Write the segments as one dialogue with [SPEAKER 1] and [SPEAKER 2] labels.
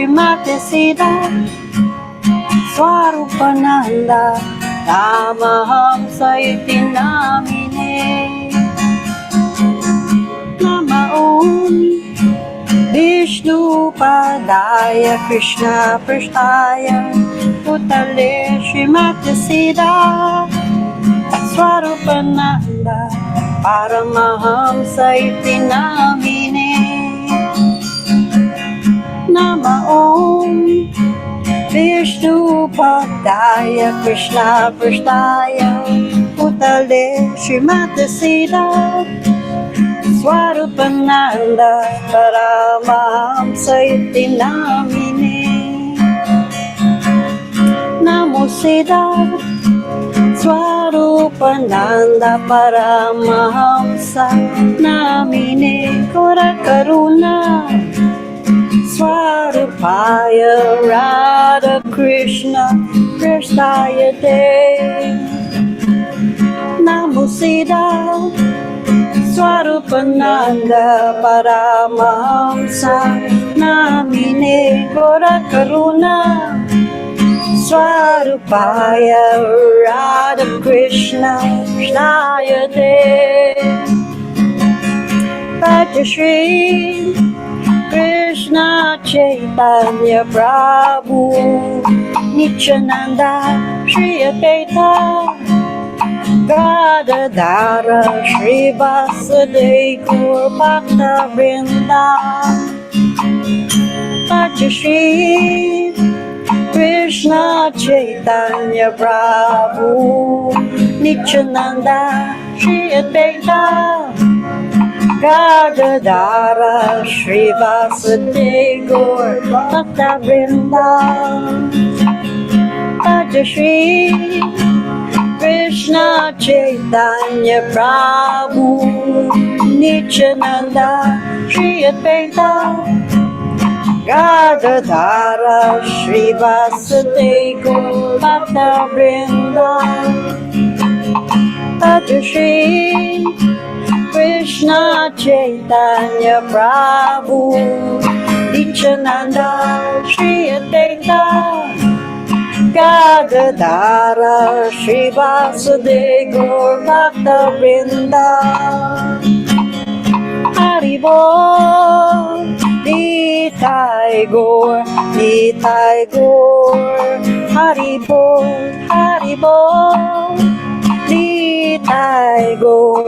[SPEAKER 1] Srimad Sita Swarupananda Namaham Saiti Namine Namaon Vishnu Padaya Krishna Prasthaya Utale Srimad Sita Swarupananda Paramahamsa iti namine Namaon Vishnu Padaya Krishna Prasthaya Utale Srimad Sita Swarupananda Paramahamsa iti namine Namo Sita Swarupananda Paramahamsa Namine Kora Karuna Swarupaya Radha Krishna Prasthaya Te Namo Sita Swarupananda Paramahamsa Namine Kora Karuna Swarupaya Radha Krishna Prasthaya Te Bhaja Shri Krishna Chaitanya Prabhu Nityananda Shri Advaita Gadadhara Shri Vasudeva Gaur Bhakta Vrinda Bhaja Shri Krishna Chaitanya Prabhu Nityananda Shri Advaita Gadadhara Shri Vasudeva Gaur Bhakta Vrinda Bhaja Shri Krishna Chaitanya Prabhu Nityananda Shri Advaita Gadadhara Shri Vasudeva Gaur Bhakta Vrinda Bhaja Shri Krishna Chaitanya Prabhu Nityananda Shri Advaita Gadadhara Shri Vasudeva Gaur Bhakta Vrinda Haribol Nitai Gaur, Nitai Gaur, Haribol, Haribol, Nitai Gaur,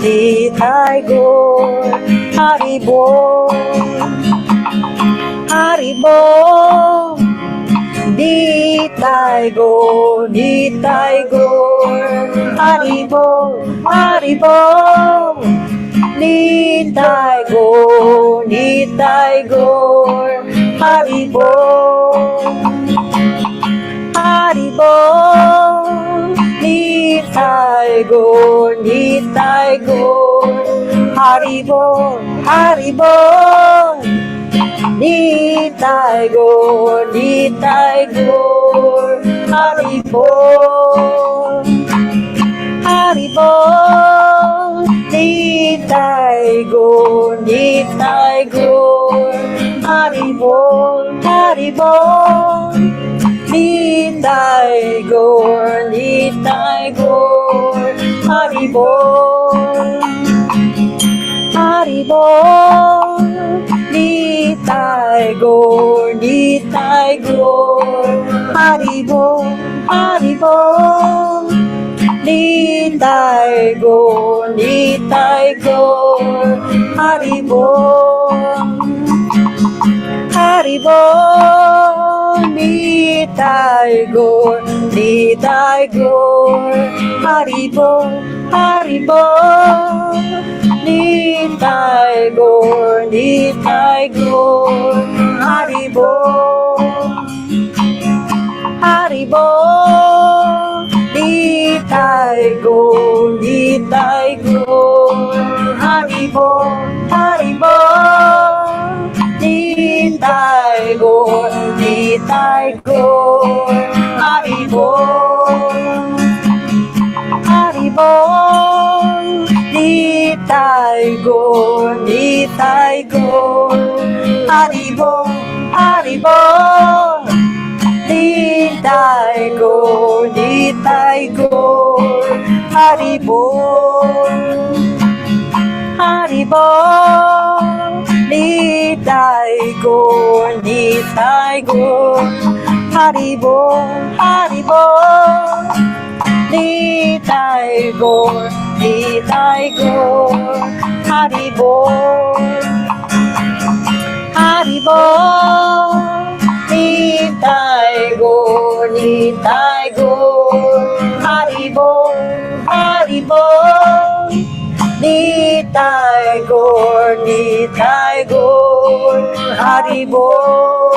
[SPEAKER 1] Nitai Gaur, Haribol, Haribol, Nitai Gaur, Nitai Gaur, Haribol, Haribol, Nitai Gaur, Nitai Gaur, Haribol, Haribol, Nitai Gaur, Nitai Gaur, Haribol, Haribol, Nitai Gaur, Nitai Gaur, Haribol, Haribol, Nitai Gaur, Nitai Gaur, Haribol, Haribol, Nitai Gaur, Nitai Gaur, Haribol, Haribol, Nitai Gaur, Nitai Gaur, Haribol, Haribol, Nitai Gaur, Nitai Gaur, Haribol, Haribol, Nitai Gaur, Nitai Gaur, Haribol, Haribol, Nitai Gaur, Nitai Gaur, Haribol, Haribol, Nitai Gaur, Nitai Gaur, Haribol, Haribol, Nitai Gaur, Nitai Gaur, Haribol, Haribol, Nitai Gaur, Nitai Gaur, Haribol, Haribol. Haribol, Nitai Gaur, Nitai Gaur, Haribol, Haribol, Nitai Gaur, Nitai Gaur, Haribol, Haribol, Nitai Gaur, Nitai Gaur, Haribol, Haribol, Nitai Gaur, Nitai Gaur, Haribol, Haribol, Nitai Gaur, Nitai Gaur, Haribol,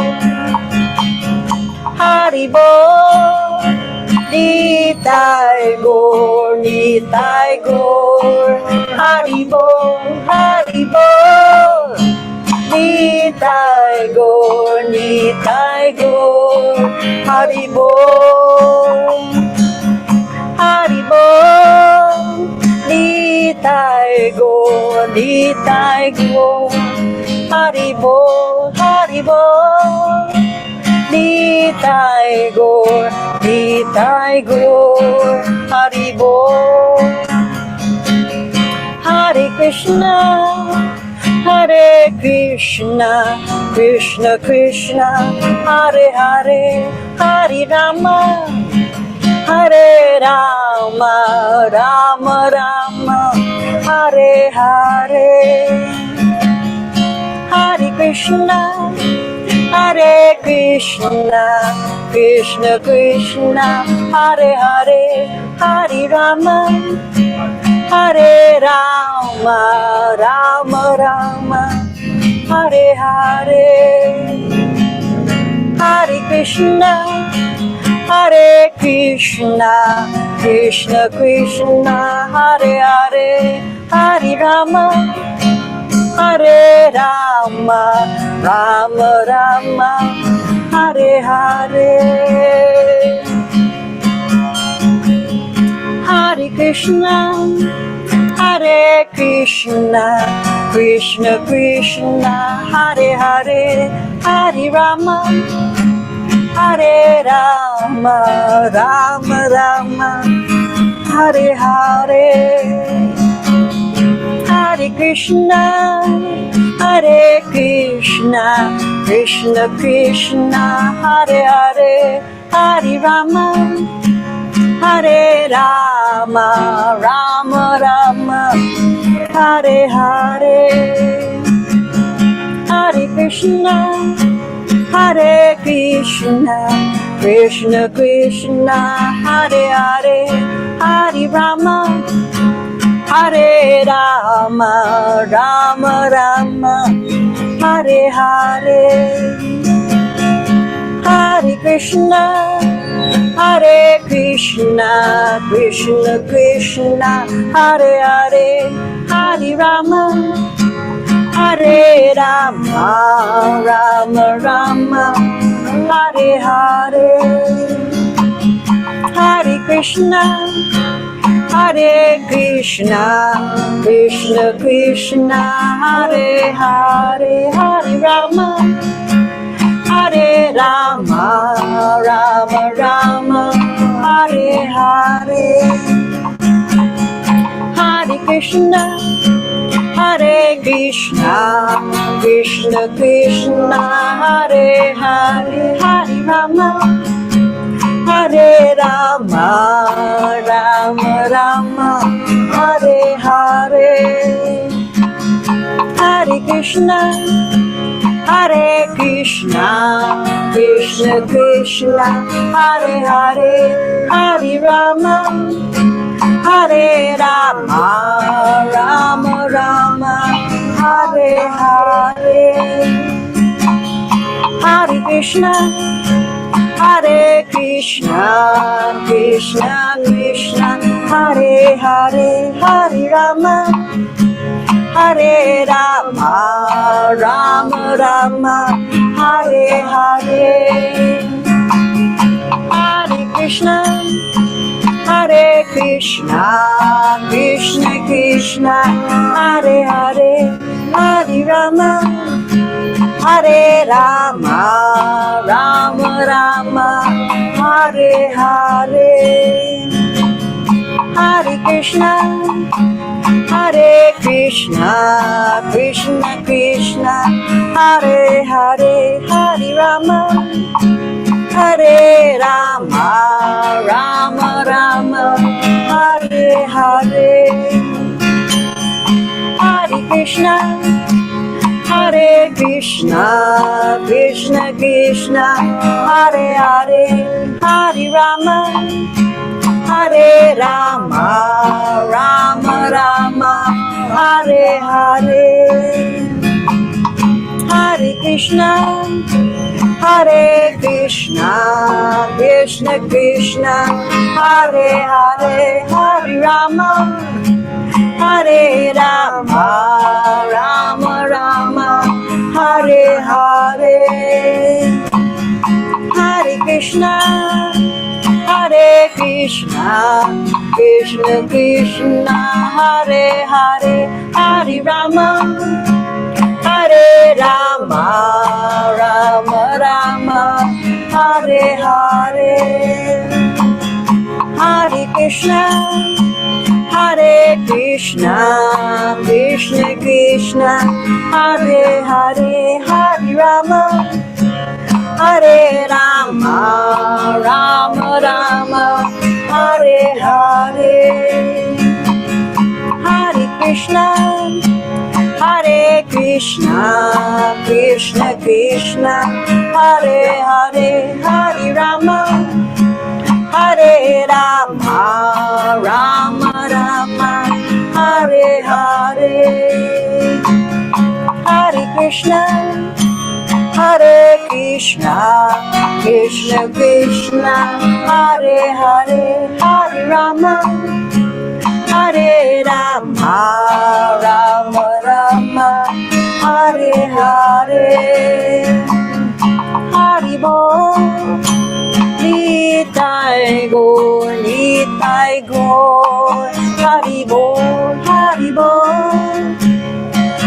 [SPEAKER 1] Haribol, Nitai Gaur, Nitai Gaur, Haribol, Haribol, Nitai Gaur, Nitai Gaur, Haribol, Haribol, Nitai Gaur, Nitai Gaur, Haribol, Haribol, Nitai Gaur, Nitai Gaur, Haribol. Hare Krishna, Hare Krishna, Krishna Krishna, Hare Hare, Hare Rama, Hare Rama, Rama Rama, Hare Hare. Hare Krishna, Hare Krishna, Krishna Krishna, Hare Hare, Hare Rama, Hare Rama, Rama Rama, Hare Hare. Hare Krishna, Hare Krishna, Krishna Krishna, Hare Hare, Hare Rama, Hare Rama, Rama Rama, Hare Hare. Hare Krishna, Hare Krishna, Krishna Krishna, Hare Hare, Hare Rama, Hare Rama, Rama Rama, Hare Hare. Hare Krishna, Hare Krishna, Krishna Krishna, Hare Hare, Hare Rama, Hare Rama, Rama Rama, Hare Hare. Hare Krishna, Hare Krishna, Krishna Krishna, Hare Hare, Hare Rama, Hare Rama, Rama Rama, Hare Hare. Hare Krishna, Hare Krishna, Krishna Krishna, Hare Hare, Hare Rama, Hare Rama, Rama Rama, Hare Hare. Hare Krishna, Hare Krishna, Krishna Krishna, Hare Hare, Hare Rama, Hare Rama, Rama Rama, Hare Hare. Hare Krishna, Hare Krishna, Krishna Krishna, Hare Hare, Hare Rama, Hare Rama, Rama Rama, Hare Hare. Hare Krishna, Hare Krishna, Krishna Krishna, Hare Hare, Hare Rama, Hare Rama, Rama Rama, Hare Hare. Hare Krishna, Hare Krishna, Krishna Krishna, Hare Hare, Hare Rama, Hare Rama, Rama Rama, Hare Hare. Hare Krishna, Hare Krishna, Krishna Krishna, Hare Hare, Hare Rama, Hare Rama, Rama Rama, Hare Hare. Hare Krishna, Hare Krishna, Krishna Krishna, Hare Hare, Hare Rama, Hare Rama, Rama Rama, Hare Hare. Hare Krishna, Hare Krishna, Krishna Krishna, Hare Hare, Hare Rama, Hare Rama, Rama Rama, Hare Hare. Hare Krishna, Hare Krishna, Krishna Krishna, Hare Hare, Hare Rama, Hare Rama, Rama Rama, Hare Hare. Hare Krishna, Hare Krishna, Krishna Krishna, Hare Hare, Hare Rama, Hare Rama, Rama Rama, Hare Hare. Hare Krishna, Hare Krishna, Krishna Krishna, Hare Hare, Hare Rama, Hare Rama, Rama Rama, Hare Hare. Hare Krishna, Hare Krishna, Krishna Krishna, Hare Hare, Hare Rama, Hare Rama, Rama Rama, Hare Hare. Hare Krishna, Hare Krishna, Krishna Krishna, Hare Hare, Hare Rama, Hare Rama, Rama Rama, Hare Hare. Haribo, Nitai Gaur, Nitai Gaur, Haribo, Haribo,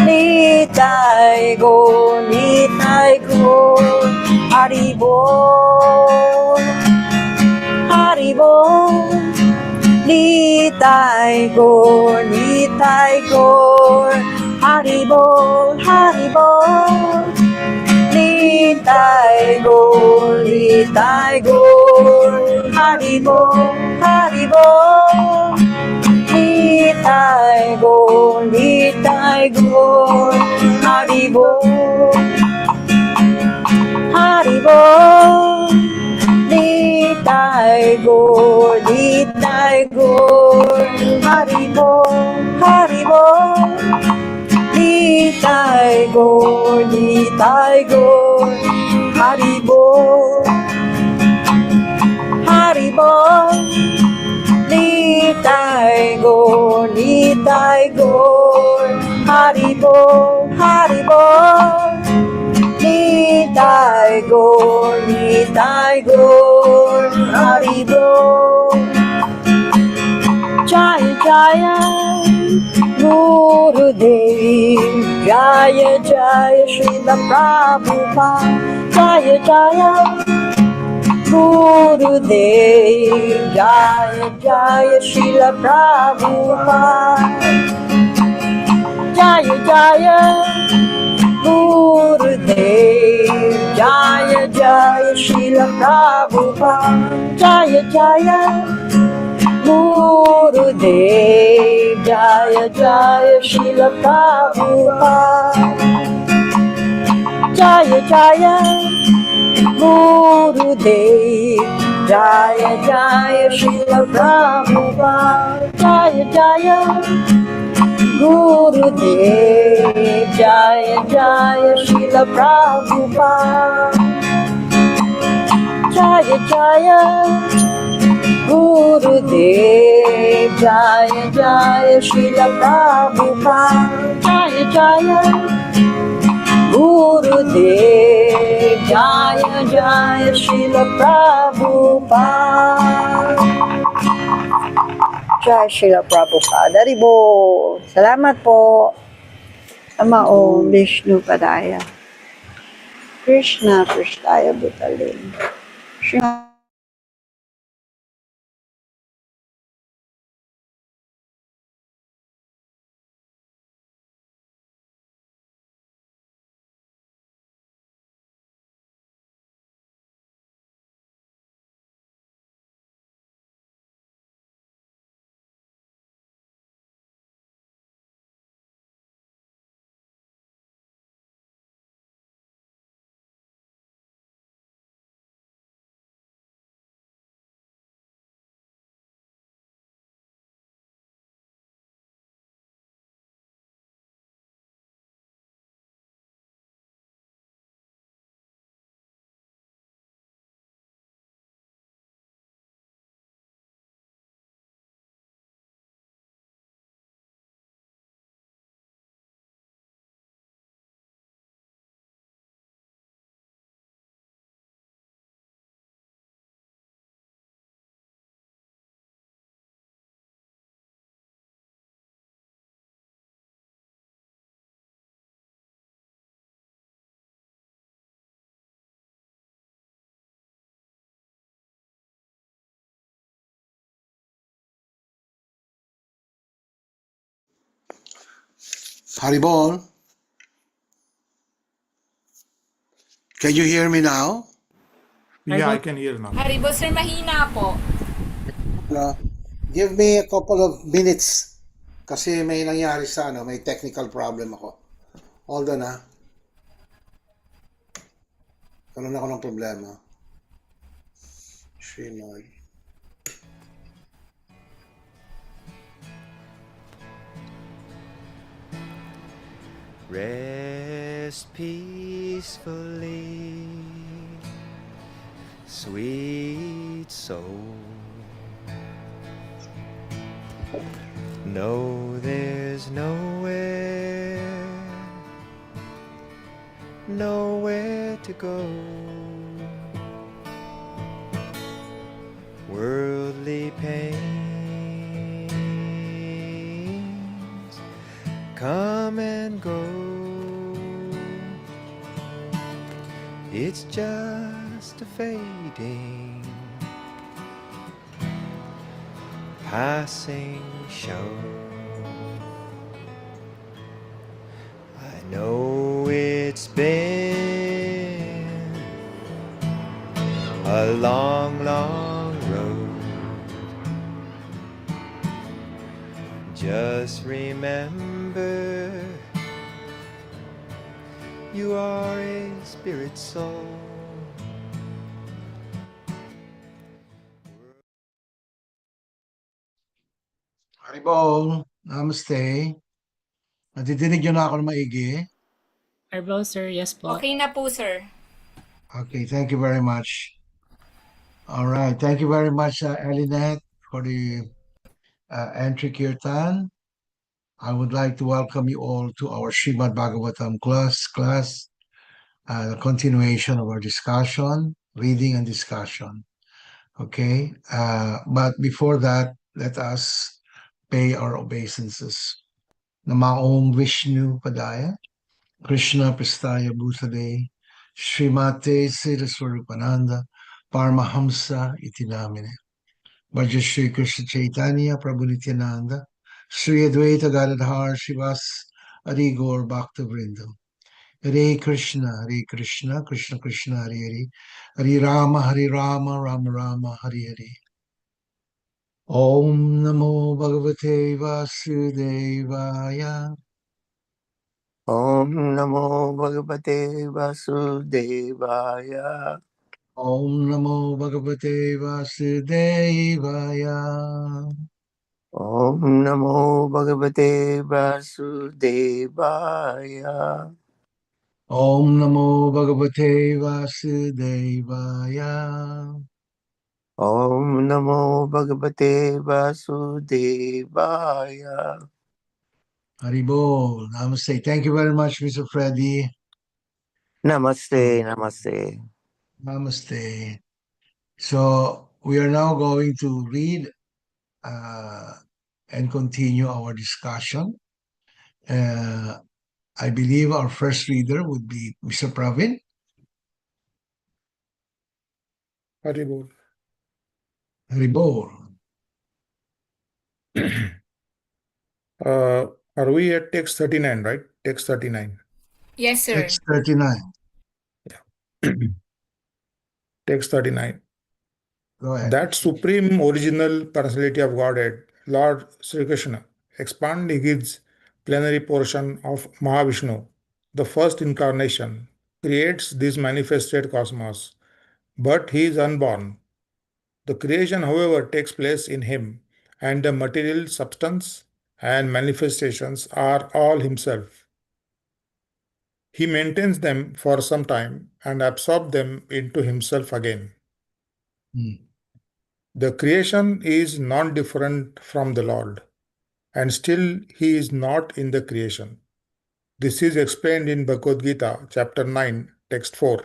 [SPEAKER 1] Nitai Gaur, Nitai Gaur, Haribo, Haribo, Nitai Gaur, Nitai Gaur, Haribo, Haribo, Nitai Gaur, Nitai Gaur, Haribo, Haribo, Nitai Gaur, Nitai Gaur, Haribo, Haribo, Nitai Gaur, Nitai Gaur, Haribo, Haribo, Nitai Gaur, Nitai Gaur, Haribo, Haribo, Nitai Gaur, Nitai Gaur, Haribo, Haribo, Nitai Gaur, Nitai Gaur, Haribo. Jaya Jaya Gurudev, Jaya Jaya Srila Prabhupada, Jaya Jaya Gurudev, Jaya Jaya Srila Prabhupada, Jaya Jaya Gurudev, Jaya Jaya Srila Prabhupada, Jaya Jaya Gurudev, Jaya Jaya Srila Prabhupada, Jaya Jaya Gurudev, Jaya Jaya Srila Prabhupada, Jaya Jaya Gurudev, Jaya Jaya Srila Prabhupada, Jaya Jaya Gurudev, Jaya Jaya Srila Prabhupada, Jaya Jaya Gurudev, Jaya Jaya Srila Prabhupada. Jaya Srila Prabhupada. Haribo. Salamat po. Ama Om Vishnu Padaya. Krishna Krishnaya Bhutale Srimad
[SPEAKER 2] Haribol, can you hear me now?
[SPEAKER 3] Yeah, I can hear now.
[SPEAKER 4] Haribo sir, mahina po.
[SPEAKER 2] Give me a couple of minutes kasi may nangyari sa may technical problem ako. Hold on ha. Karoon ako ng problema. Srimad.
[SPEAKER 5] Rest peacefully, sweet soul. Know there's nowhere to go. Worldly pains come and go. It's just a fading, passing show. I know it's been a long, long road. Just remember, you are a spirit soul.
[SPEAKER 2] Haribol, namaste. Nadidinig nyo na ako na maigi?
[SPEAKER 6] Arbel, sir, yes po.
[SPEAKER 4] Okay na po sir.
[SPEAKER 2] Okay, thank you very much. All right, thank you very much, Elinette, for the entry kirtan. I would like to welcome you all to our Srimad Bhagavatam class, the continuation of our discussion, reading and discussion. Okay, but before that, let us pay our obeisances. Nama Om Vishnu Padaya, Krishna Pristaya Bhutale, Srimate Siraswarupananda, Paramahamsa Itinamine, Bhaja Shri Krishna Chaitanya Prabhu Nityananda, Sri Advaita Gadadhar Shivas Adi Gaur Bhakta Vrinda. Hare Krishna, Krishna Krishna, Hare Hare, Hare Rama, Rama Rama, Hare Hare. Om Namo Bhagavate Vasudevaya.
[SPEAKER 5] Om Namo Bhagavate Vasudevaya.
[SPEAKER 2] Om Namo Bhagavate Vasudevaya.
[SPEAKER 5] Om Namo Bhagavate Vasudevaya.
[SPEAKER 2] Om Namo Bhagavate Vasudevaya.
[SPEAKER 5] Om Namo Bhagavate Vasudevaya.
[SPEAKER 2] Haribol, namaste. Thank you very much, Mr. Freddy.
[SPEAKER 5] Namaste, namaste.
[SPEAKER 2] Namaste. So we are now going to read and continue our discussion. I believe our first reader would be Mr. Pravin.
[SPEAKER 3] Haribol.
[SPEAKER 2] Haribol.
[SPEAKER 3] Are we at text 39, right? Text 39.
[SPEAKER 4] Yes, sir.
[SPEAKER 2] Text 39.
[SPEAKER 3] Yeah. Text 39.
[SPEAKER 2] Go ahead.
[SPEAKER 3] That supreme original personality of Godhead, Lord Sri Krishna, expanding his plenary portion of Mahavishnu, the first incarnation, creates this manifested cosmos. But he is unborn. The creation, however, takes place in him, and the material substance and manifestations are all himself. He maintains them for some time and absorbs them into himself again.
[SPEAKER 2] Hmm.
[SPEAKER 3] The creation is non different from the Lord, and still he is not in the creation. This is explained in Bhagavad Gita, chapter 9, text 4.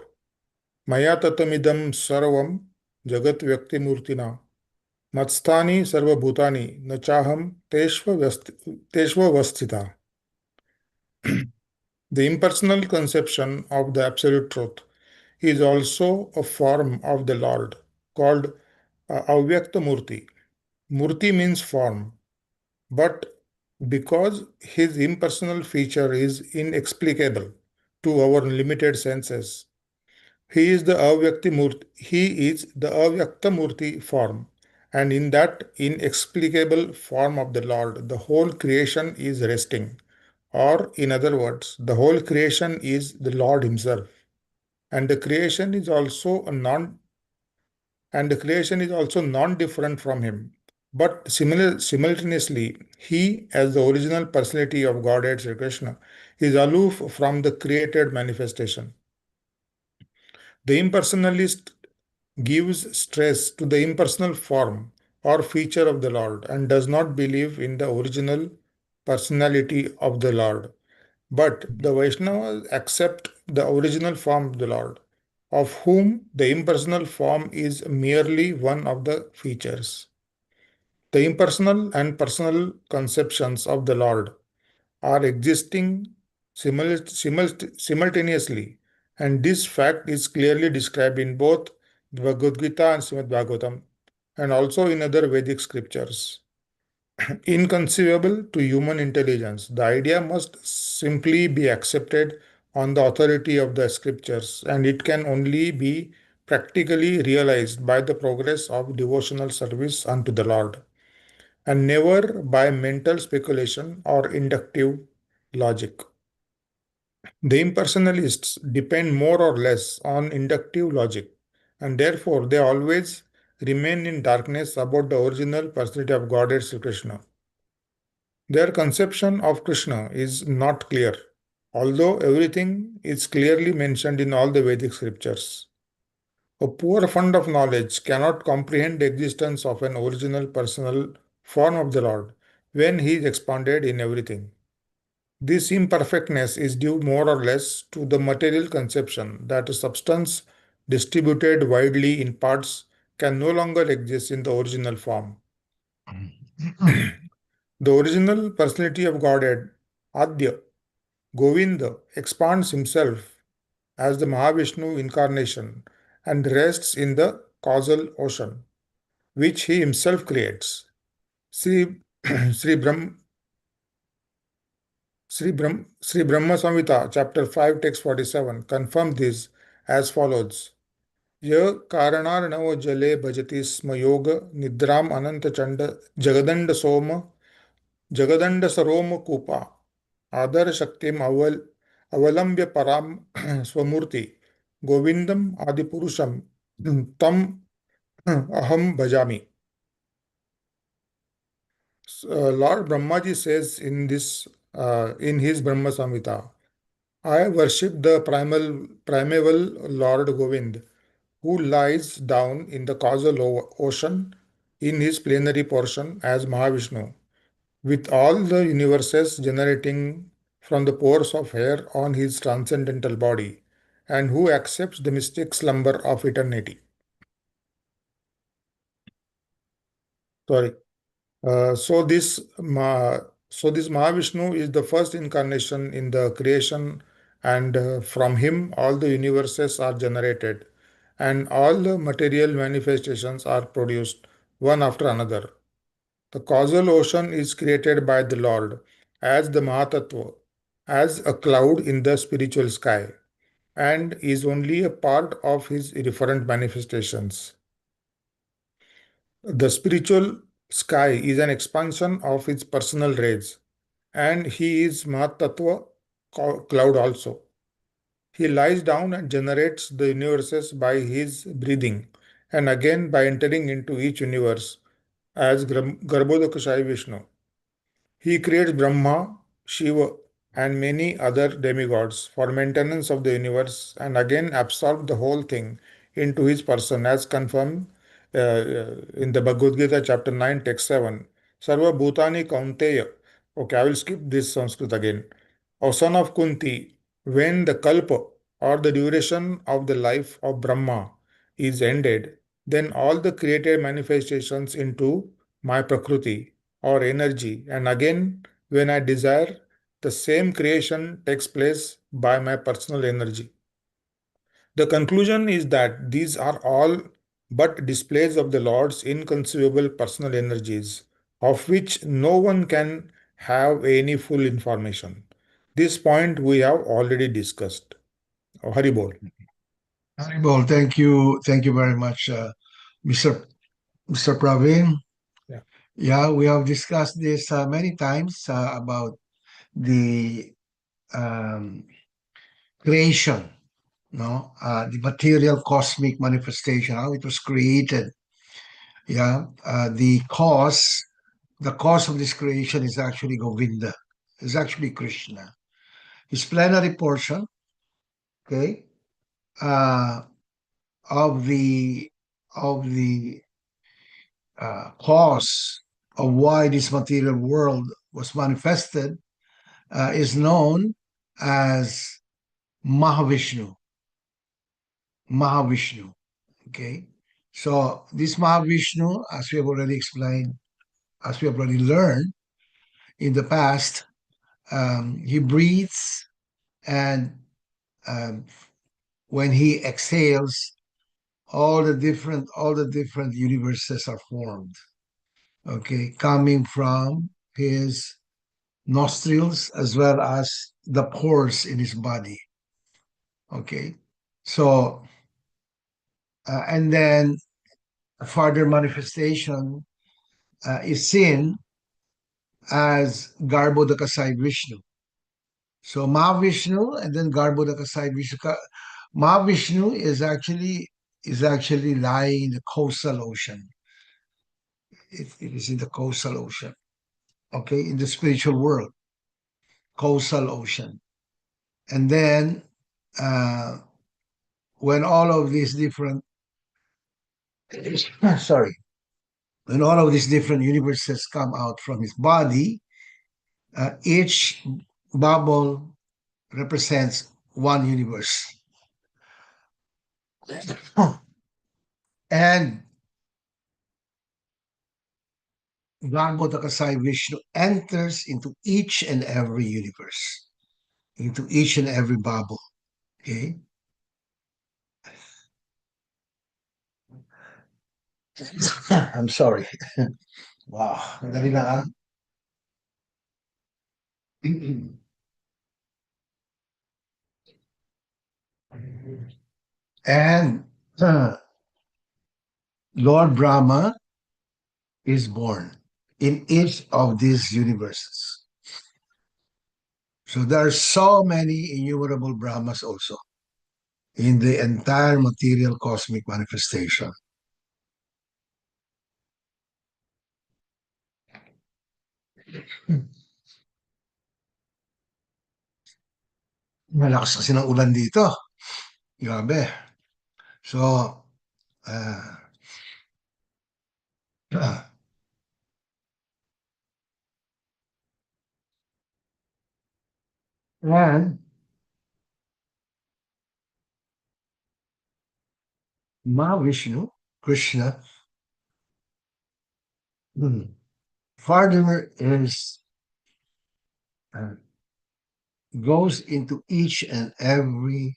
[SPEAKER 3] Maya tatamidam sarvam jagat vyakti murtina matstani sarvabhutani nachaham teshva. The impersonal conception of the absolute truth is also a form of the Lord called Avyakta Murti. Murti means form, but because his impersonal feature is inexplicable to our limited senses, he is the Avyakta Murti form, and in that inexplicable form of the Lord, the whole creation is resting. Or, in other words, the whole creation is the Lord Himself, and the creation is also non-different from Him. But simultaneously, He, as the original personality of Godhead Sri Krishna, is aloof from the created manifestation. The impersonalist gives stress to the impersonal form or feature of the Lord and does not believe in the original personality of the Lord. But the Vaishnavas accept the original form of the Lord, of whom the impersonal form is merely one of the features. The impersonal and personal conceptions of the Lord are existing simultaneously, and this fact is clearly described in both the Bhagavad Gita and Srimad Bhagavatam, and also in other Vedic scriptures. Inconceivable to human intelligence, the idea must simply be accepted on the authority of the scriptures, and it can only be practically realized by the progress of devotional service unto the Lord, and never by mental speculation or inductive logic. The impersonalists depend more or less on inductive logic, and therefore they always remain in darkness about the original personality of Godhead Sri Krishna. Their conception of Krishna is not clear, although everything is clearly mentioned in all the Vedic scriptures. A poor fund of knowledge cannot comprehend the existence of an original personal form of the Lord when he is expanded in everything. This imperfectness is due more or less to the material conception that a substance distributed widely in parts can no longer exist in the original form. The original personality of Godhead, Adya, Govinda, expands himself as the Mahavishnu incarnation and rests in the causal ocean, which he himself creates. Sri, Sri, Brahm, Sri Brahma Samhita, chapter 5, text 47, confirms this as follows. य कारणार्णवो जले भजति स्म योग निद्राम अनंत चंड जगदंड सरोम कूपा आदर शक्तिम अवलंब्य पराम स्वमूर्ति गोविंदम आदिपुरुषम तम aham bhajami. Lord Brahmaji says in his Brahma Samhita, I worship the primeval Lord Govind, who lies down in the causal ocean in his plenary portion as Mahavishnu, with all the universes generating from the pores of hair on his transcendental body, and who accepts the mystic slumber of eternity. Sorry. So this Mahavishnu is the first incarnation in the creation, and from him all the universes are generated. and all the material manifestations are produced one after another. The causal ocean is created by the Lord as the Mahatattva, as a cloud in the spiritual sky, and is only a part of his different manifestations. The spiritual sky is an expansion of his personal rays, and he is Mahatattva cloud also. He lies down and generates the universes by his breathing, and again by entering into each universe as Garbhodakashayi Vishnu. He creates Brahma, Shiva, and many other demigods for maintenance of the universe and again absorbs the whole thing into his person as confirmed in the Bhagavad Gita chapter 9 text 7. Sarva Bhutani Kaunteya. Okay, I will skip this Sanskrit again. O son of Kunti, when the kalpa or the duration of the life of Brahma is ended, then all the created manifestations into my Prakriti or energy, and again, when I desire, the same creation takes place by my personal energy. The conclusion is that these are all but displays of the Lord's inconceivable personal energies, of which no one can have any full information. This point we have already discussed. Haribol.
[SPEAKER 2] Haribol, thank you very much, Mr. Praveen.
[SPEAKER 3] Yeah.
[SPEAKER 2] Yeah, we have discussed this many times about the um, creation, no, the material cosmic manifestation, how it was created. Yeah, the cause of this creation is actually Govinda, is actually Krishna. His plenary portion, okay, uh, of the of the cause of why this material world was manifested is known as Mahavishnu. Mahavishnu. Okay. So this Mahavishnu, as we have already explained, as we have already learned in the past, he breathes, and um, when he exhales, all the different universes are formed. Okay, coming from his nostrils as well as the pores in his body. Okay, so and then a further manifestation is seen as Garbhodakasai Vishnu. So Mahavishnu and then Garbhodakasai Vishnu. Mahavishnu is actually lying in the coastal ocean. It is in the coastal ocean. Okay, in the spiritual world, coastal ocean. And then uh, when all of these different sorry, when all of these different universes come out from his body, each bubble represents one universe. And Garbhodakasai Vishnu enters into each and every universe, into each and every bubble. Okay. I'm sorry. Wow. Dali lang ah. And Lord Brahma is born in each of these universes. So there are so many innumerable Brahmas also in the entire material cosmic manifestation. Malakas kasi ng ulan dito. Grabe. So, uh, and Mahavishnu, Krishna, further is uh, goes into each and every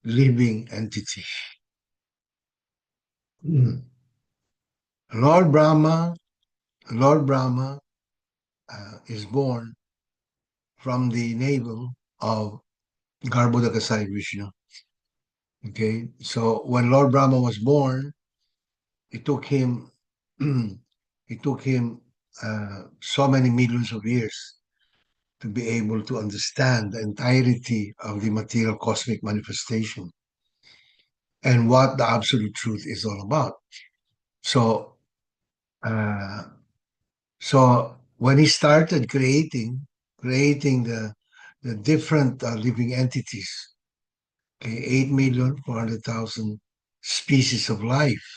[SPEAKER 2] living entity. Lord Brahma, Lord Brahma is born from the navel of Garbhodakasai Vishnu. Okay, so when Lord Brahma was born, it took him so many millions of years to be able to understand the entirety of the material cosmic manifestation and what the absolute truth is all about. So, so when he started creating the different living entities, okay, 8,400,000 species of life.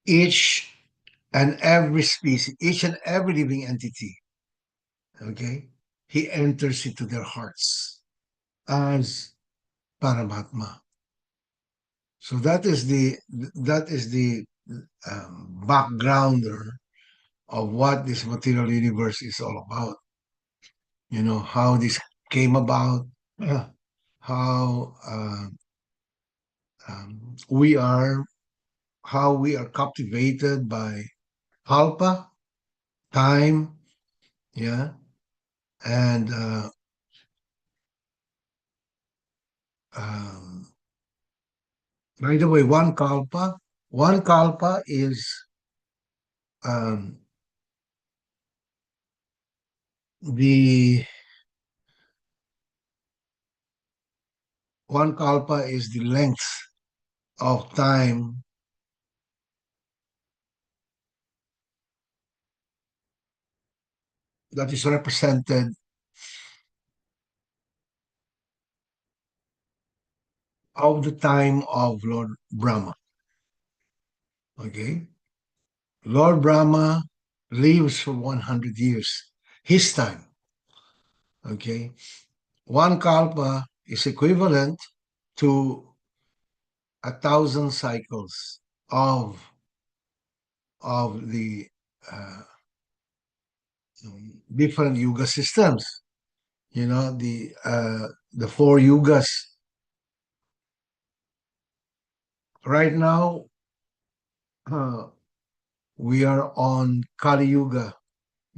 [SPEAKER 2] Each and every species, each and every living entity, okay, he enters into their hearts as Paramatma. So that is the backgrounder of what this material universe is all about. You know how this came about, how we are captivated by Kalpa, time, yeah, and um, by the way, one kalpa is um, the one kalpa is the length of time that is represented of the time of Lord Brahma. Okay, Lord Brahma lives for 100 years, his time. Okay, one kalpa is equivalent to 1,000 cycles of the uh, different yuga systems. You know, the four yugas. Right now, we are on Kali Yuga,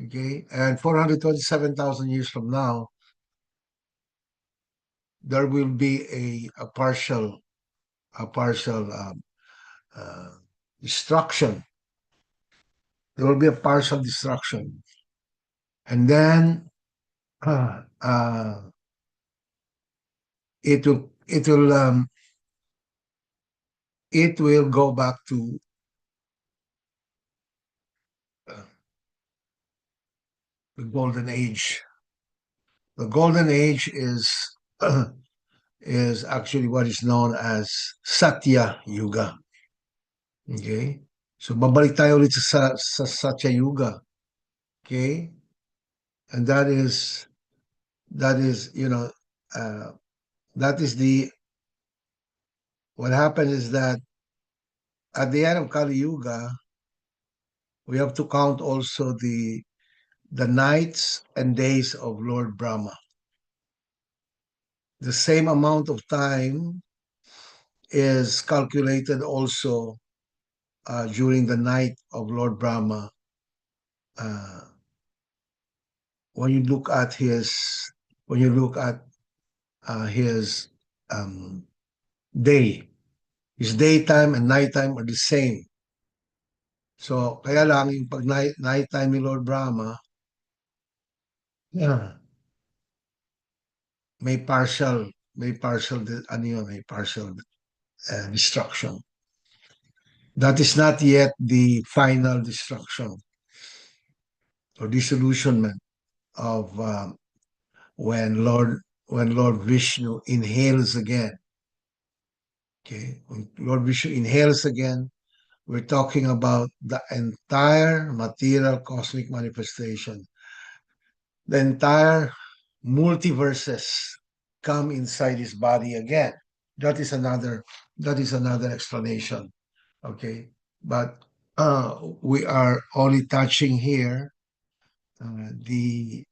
[SPEAKER 2] okay, and 427,000 years from now, there will be a partial uh, destruction. There will be a partial destruction, and then it will it will go back to uh, the golden age. The golden age is actually what is known as Satya Yuga. Okay? So babalik tayo ulit sa Satya Yuga. Okay? And that is you know that is what happens is that at the end of Kali Yuga, we have to count also the nights and days of Lord Brahma. The same amount of time is calculated also during the night of Lord Brahma. When you look at his his day, his daytime and nighttime are the same. So kaya lang yung pag nighttime ni Lord Brahma, yeah, may partial destruction. That is not yet the final destruction or disillusionment of when Lord Vishnu inhales again. Okay, when Lord Vishnu inhales again, we're talking about the entire material cosmic manifestation. The entire multiverses come inside his body again. That is another explanation. Okay, but we are only touching here the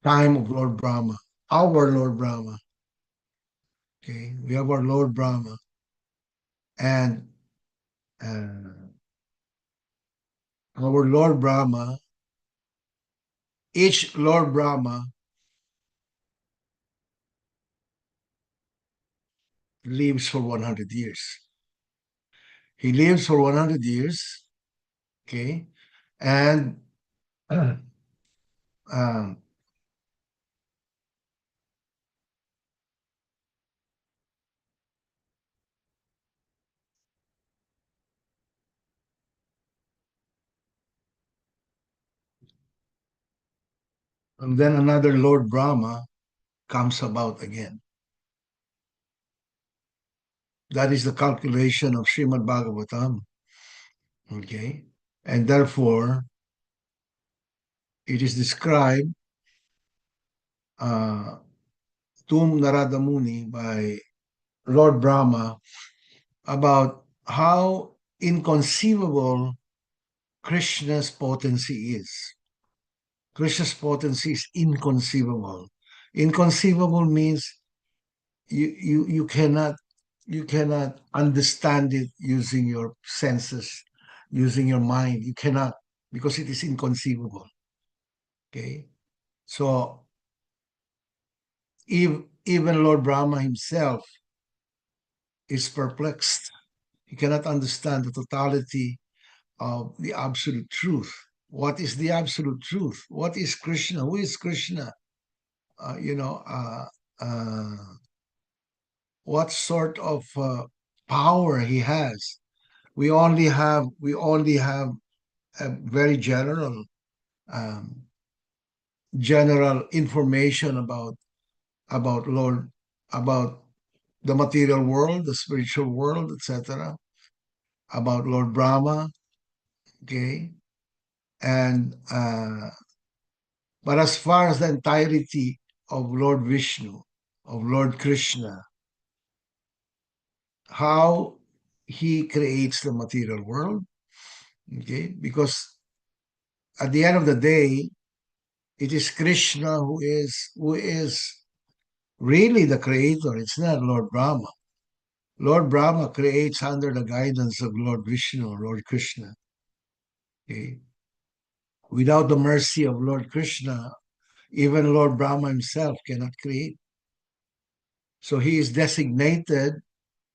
[SPEAKER 2] time of Lord Brahma, our Lord Brahma. Okay, we have our Lord Brahma, and our Lord Brahma, each Lord Brahma lives for 100 years. He lives for 100 years, okay, and um, and then another Lord Brahma comes about again. That is the calculation of Srimad Bhagavatam, okay, and therefore it is described Tum Narada Muni by Lord Brahma about how inconceivable Krishna's potency is. Krishna's potency is inconceivable. Inconceivable means you cannot understand it using your senses, using your mind. You cannot, because it is inconceivable. Okay, so even Lord Brahma himself is perplexed. He cannot understand the totality of the absolute truth. What is the absolute truth? What is Krishna? Who is Krishna? Uh, you know, uh, uh, what sort of power he has? We only have a very um, general information about Lord, about the material world, the spiritual world, etc. About Lord Brahma, okay, and but as far as the entirety of Lord Vishnu, of Lord Krishna, how he creates the material world, okay, because at the end of the day, it is Krishna who is really the creator. It's not Lord Brahma. Lord Brahma creates under the guidance of Lord Vishnu or Lord Krishna. Okay? Without the mercy of Lord Krishna, even Lord Brahma himself cannot create. So he is designated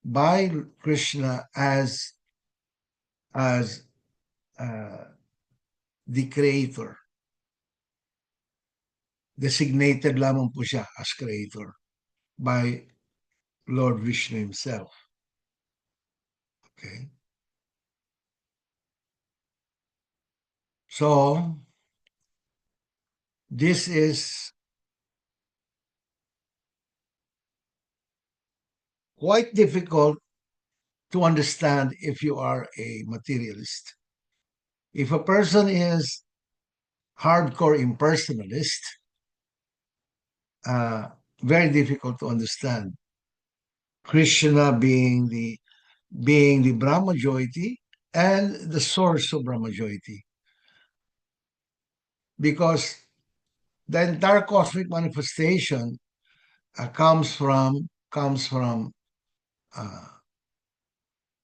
[SPEAKER 2] by Krishna as uh, the creator. Designated lamang po siya as creator by Lord Vishnu himself. Okay. So this is quite difficult to understand if you are a materialist. If a person is hardcore impersonalist, very difficult to understand. Krishna being the Brahmajoyiti and the source of Brahmajoyiti, because the entire cosmic manifestation comes from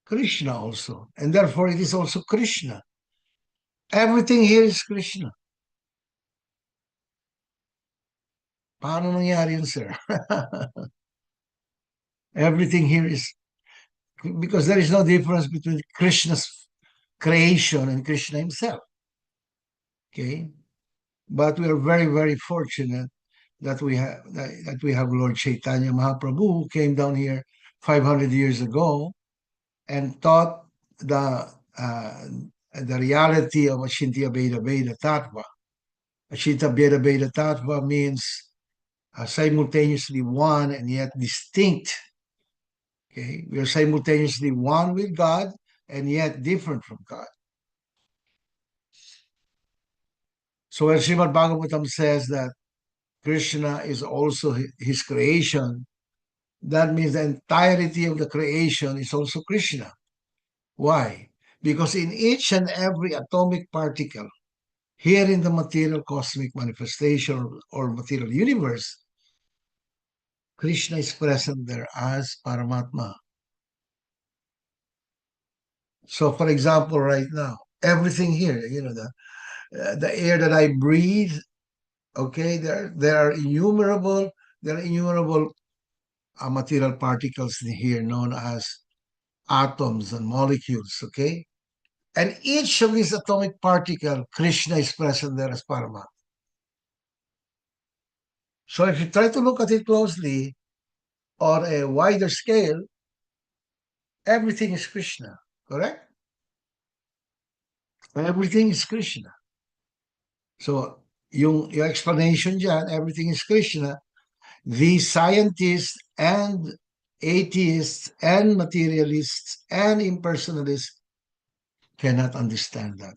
[SPEAKER 2] Krishna also, and therefore it is also Krishna. Everything here is Krishna. Paano nangyari yun, sir? Everything here is, because there is no difference between Krishna's creation and Krishna himself. Okay, but we are very, very fortunate that we have Lord Chaitanya Mahaprabhu, who came down here 500 years ago and taught the reality of Ashintya Veda Veda Tattva. Ashintya Veda Veda Tattva means simultaneously one and yet distinct. Okay, we are simultaneously one with God and yet different from God. So when Srimad Bhagavatam says that Krishna is also his creation, that means the entirety of the creation is also Krishna. Why? Because in each and every atomic particle here in the material cosmic manifestation or material universe, Krishna is present there as Paramatma. So, for example, right now, everything here, the air that I breathe, okay, there are innumerable material particles in here known as atoms and molecules, okay? And each of these atomic particle, Krishna is present there as Paramatma. So if you try to look at it closely on a wider scale, everything is Krishna, correct? Everything is Krishna. So yung explanation dyan, everything is Krishna, the scientists and atheists and materialists and impersonalists cannot understand that.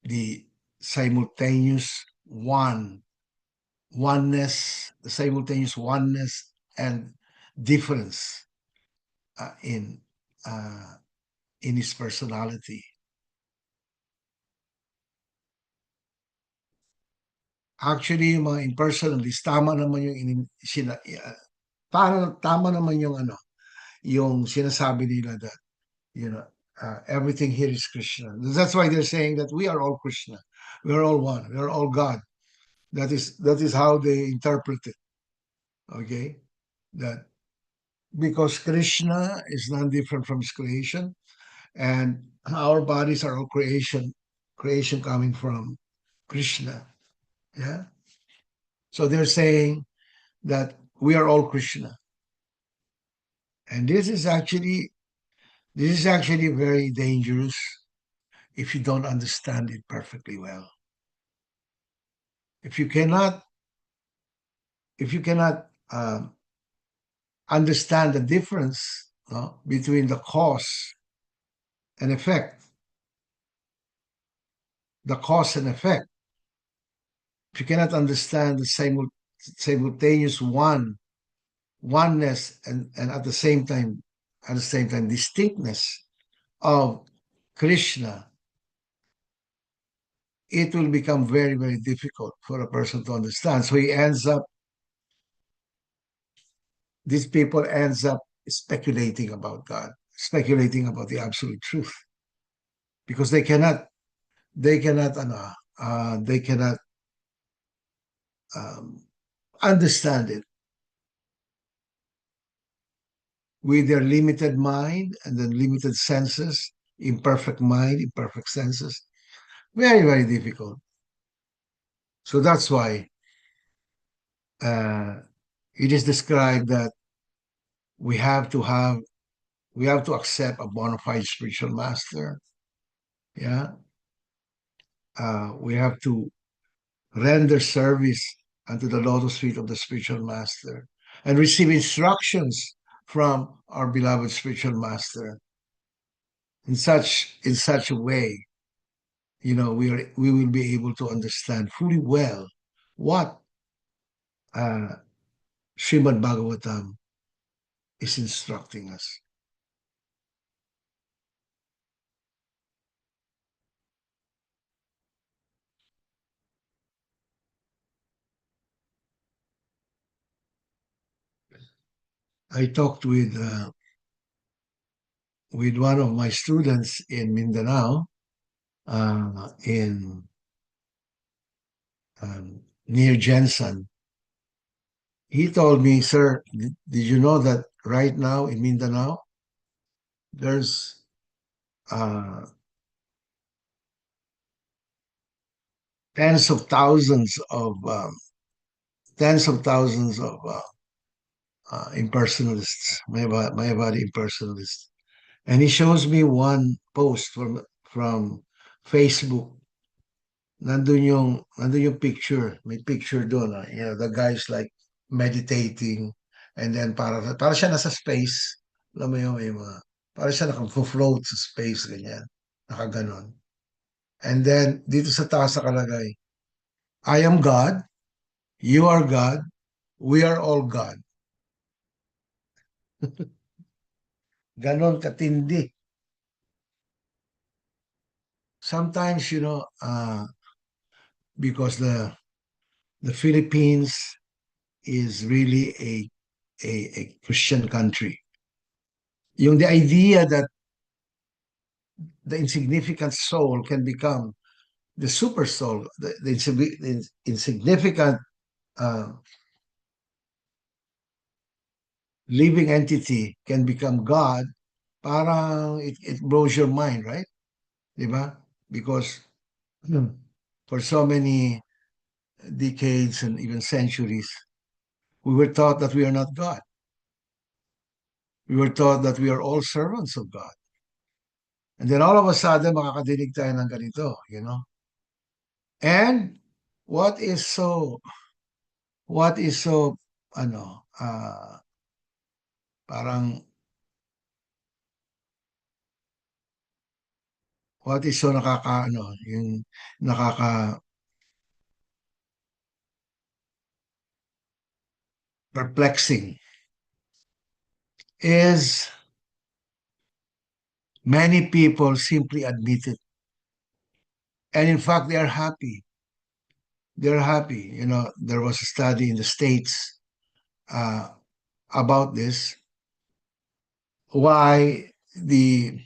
[SPEAKER 2] The simultaneous oneness, the simultaneous oneness and difference in his personality. Actually, yung mga impersonalists, tama naman tama naman yung sinasabi nila that, everything here is Krishna. That's why they're saying that we are all Krishna. We are all one. We are all God. That is how they interpret it. Okay? That because Krishna is not different from his creation, and our bodies are all creation coming from Krishna. Yeah. So they're saying that we are all Krishna. And this is actually very dangerous if you don't understand it perfectly well. If you cannot understand the difference between the cause and effect, if you cannot understand the simultaneous oneness and at the same time distinctness of Krishna, it will become very, very difficult for a person to understand. So these people ends up speculating about God, speculating about the absolute truth, because they cannot understand it with their limited mind and then limited senses, imperfect mind, imperfect senses. Very, very difficult. So that's why it is described that we have to accept a bona fide spiritual master. Yeah. We have to render service unto the lotus feet of the spiritual master and receive instructions from our beloved spiritual master in such a way, we will be able to understand fully well what Srimad Bhagavatam is instructing us. I talked with one of my students in Mindanao, in near Jensen. He told me, "Sir, did you know that right now in Mindanao, there's tens of thousands of impersonalists, Mayabadi impersonalists." And he shows me one post from Facebook. Nandun yung picture. May picture doon. The guy's like meditating, and then para siya nasa space. Alam mo yun, para siya naka-float sa space, ganyan. Nakaganon. And then, dito sa taas nakalagay, I am God, you are God, we are all God. Ganon katindi sometimes, because the Philippines is really a Christian country. The idea that the insignificant soul can become the super soul, the insignificant uh, living entity can become God, parang it blows your mind, right? Diba? Because for so many decades and even centuries, we were taught that we are not God. We were taught that we are all servants of God. And then all of a sudden, makakadinig tayo ng ganito. And what is so, ano, parang, what is so yung nakaka perplexing is many people simply admit it. And in fact, they are happy. They're happy. There was a study in the States uh, about this, why the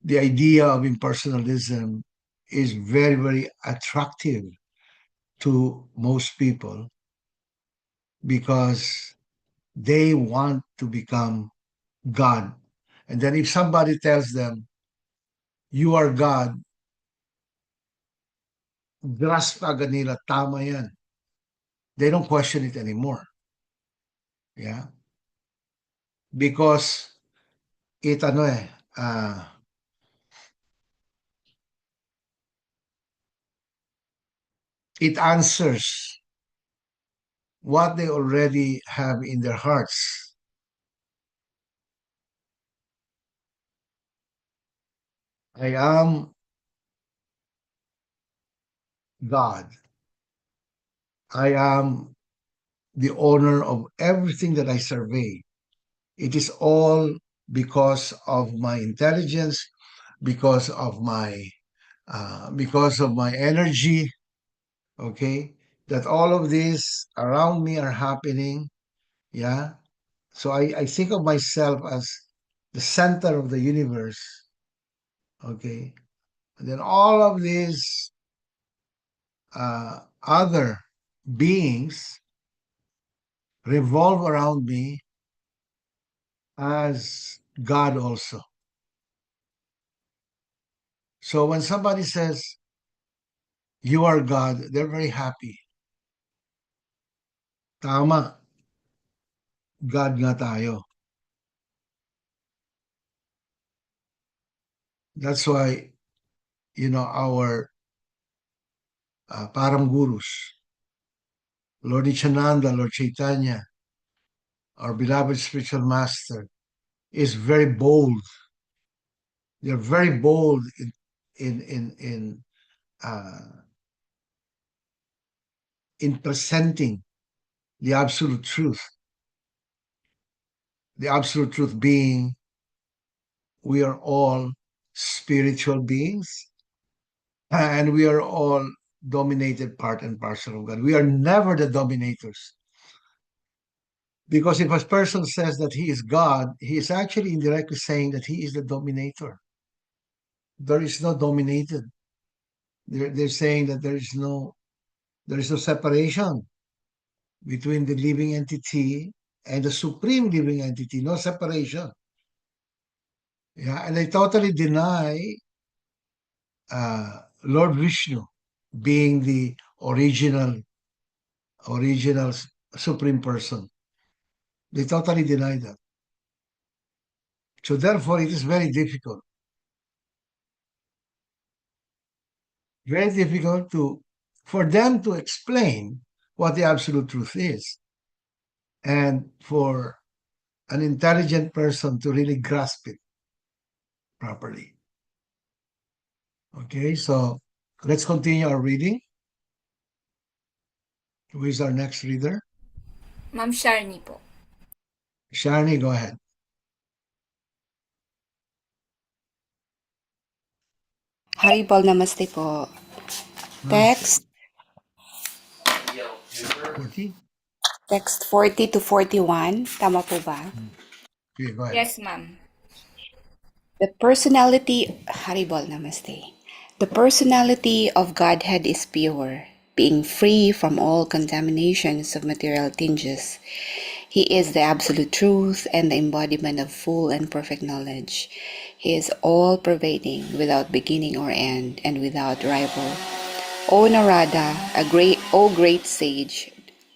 [SPEAKER 2] idea of impersonalism is very, very attractive to most people because they want to become God. And then if somebody tells them, you are God, grasp agad nila, tama yan. They don't question it anymore. Yeah? Because it, it answers what they already have in their hearts. I am God. I am the owner of everything that I survey. It is all because of my intelligence, because of my energy. Okay, that all of this around me are happening. Yeah. So I think of myself as the center of the universe. Okay. And then all of these other beings revolve around me as God also. So when somebody says, you are God, they're very happy. Tama, God nga tayo. That's why, our Param Gurus, Lord Nityananda, Lord Chaitanya, our beloved spiritual master, is very bold. They're very bold uh, in presenting the absolute truth. The absolute truth being we are all spiritual beings and we are all dominated part and parcel of God. We are never the dominators. Because if a person says that he is God, he is actually indirectly saying that he is the dominator. There is no dominated. They're saying that there is no separation between the living entity and the supreme living entity, no separation. Yeah, and they totally deny Lord Vishnu being the original supreme person. They totally deny that. So therefore, it is very difficult for them to explain what the absolute truth is, and for an intelligent person to really grasp it properly. Okay, so let's continue our reading. Who is our next reader?
[SPEAKER 4] Ma'am Sharni po.
[SPEAKER 2] Sharni, go ahead.
[SPEAKER 7] Haribol Namaste po.
[SPEAKER 2] Namaste.
[SPEAKER 7] Text
[SPEAKER 2] 40?
[SPEAKER 7] text 40 to 41. Tama po ba?
[SPEAKER 2] Okay, go ahead.
[SPEAKER 4] Yes, ma'am.
[SPEAKER 7] The personality Haribol Namaste. The personality of Godhead is pure, being free from all contaminations of material tinges. He is the absolute truth and the embodiment of full and perfect knowledge. He is all pervading, without beginning or end, and without rival. O Narada, O great sage,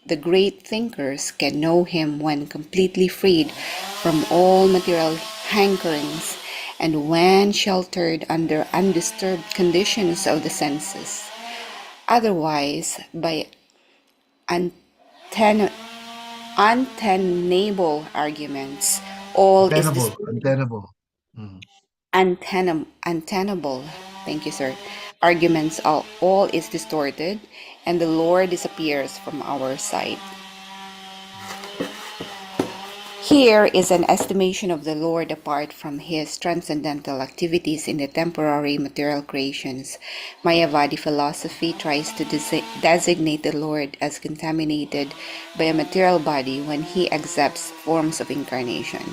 [SPEAKER 7] the great thinkers can know him when completely freed from all material hankerings and when sheltered under undisturbed conditions of the senses. Otherwise, by unten- untenable arguments, all is disputed.
[SPEAKER 2] Untenable. Mm.
[SPEAKER 7] Untenable, thank you, sir. Arguments, all is distorted, and the Lord disappears from our sight. Here is an estimation of the Lord apart from his transcendental activities in the temporary material creations. Mayavadi philosophy tries to designate the Lord as contaminated by a material body when he accepts forms of incarnation.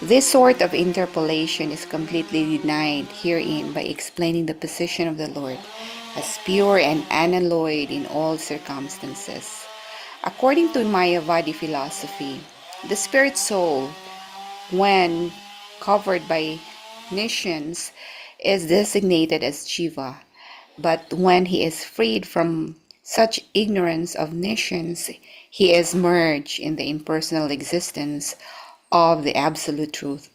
[SPEAKER 7] This sort of interpolation is completely denied herein by explaining the position of the Lord as pure and unalloyed in all circumstances. According to Mayavadi philosophy, the spirit soul, when covered by nishyans, is designated as Jiva, but when he is freed from such ignorance of nishyans, he is merged in the impersonal existence of the Absolute Truth.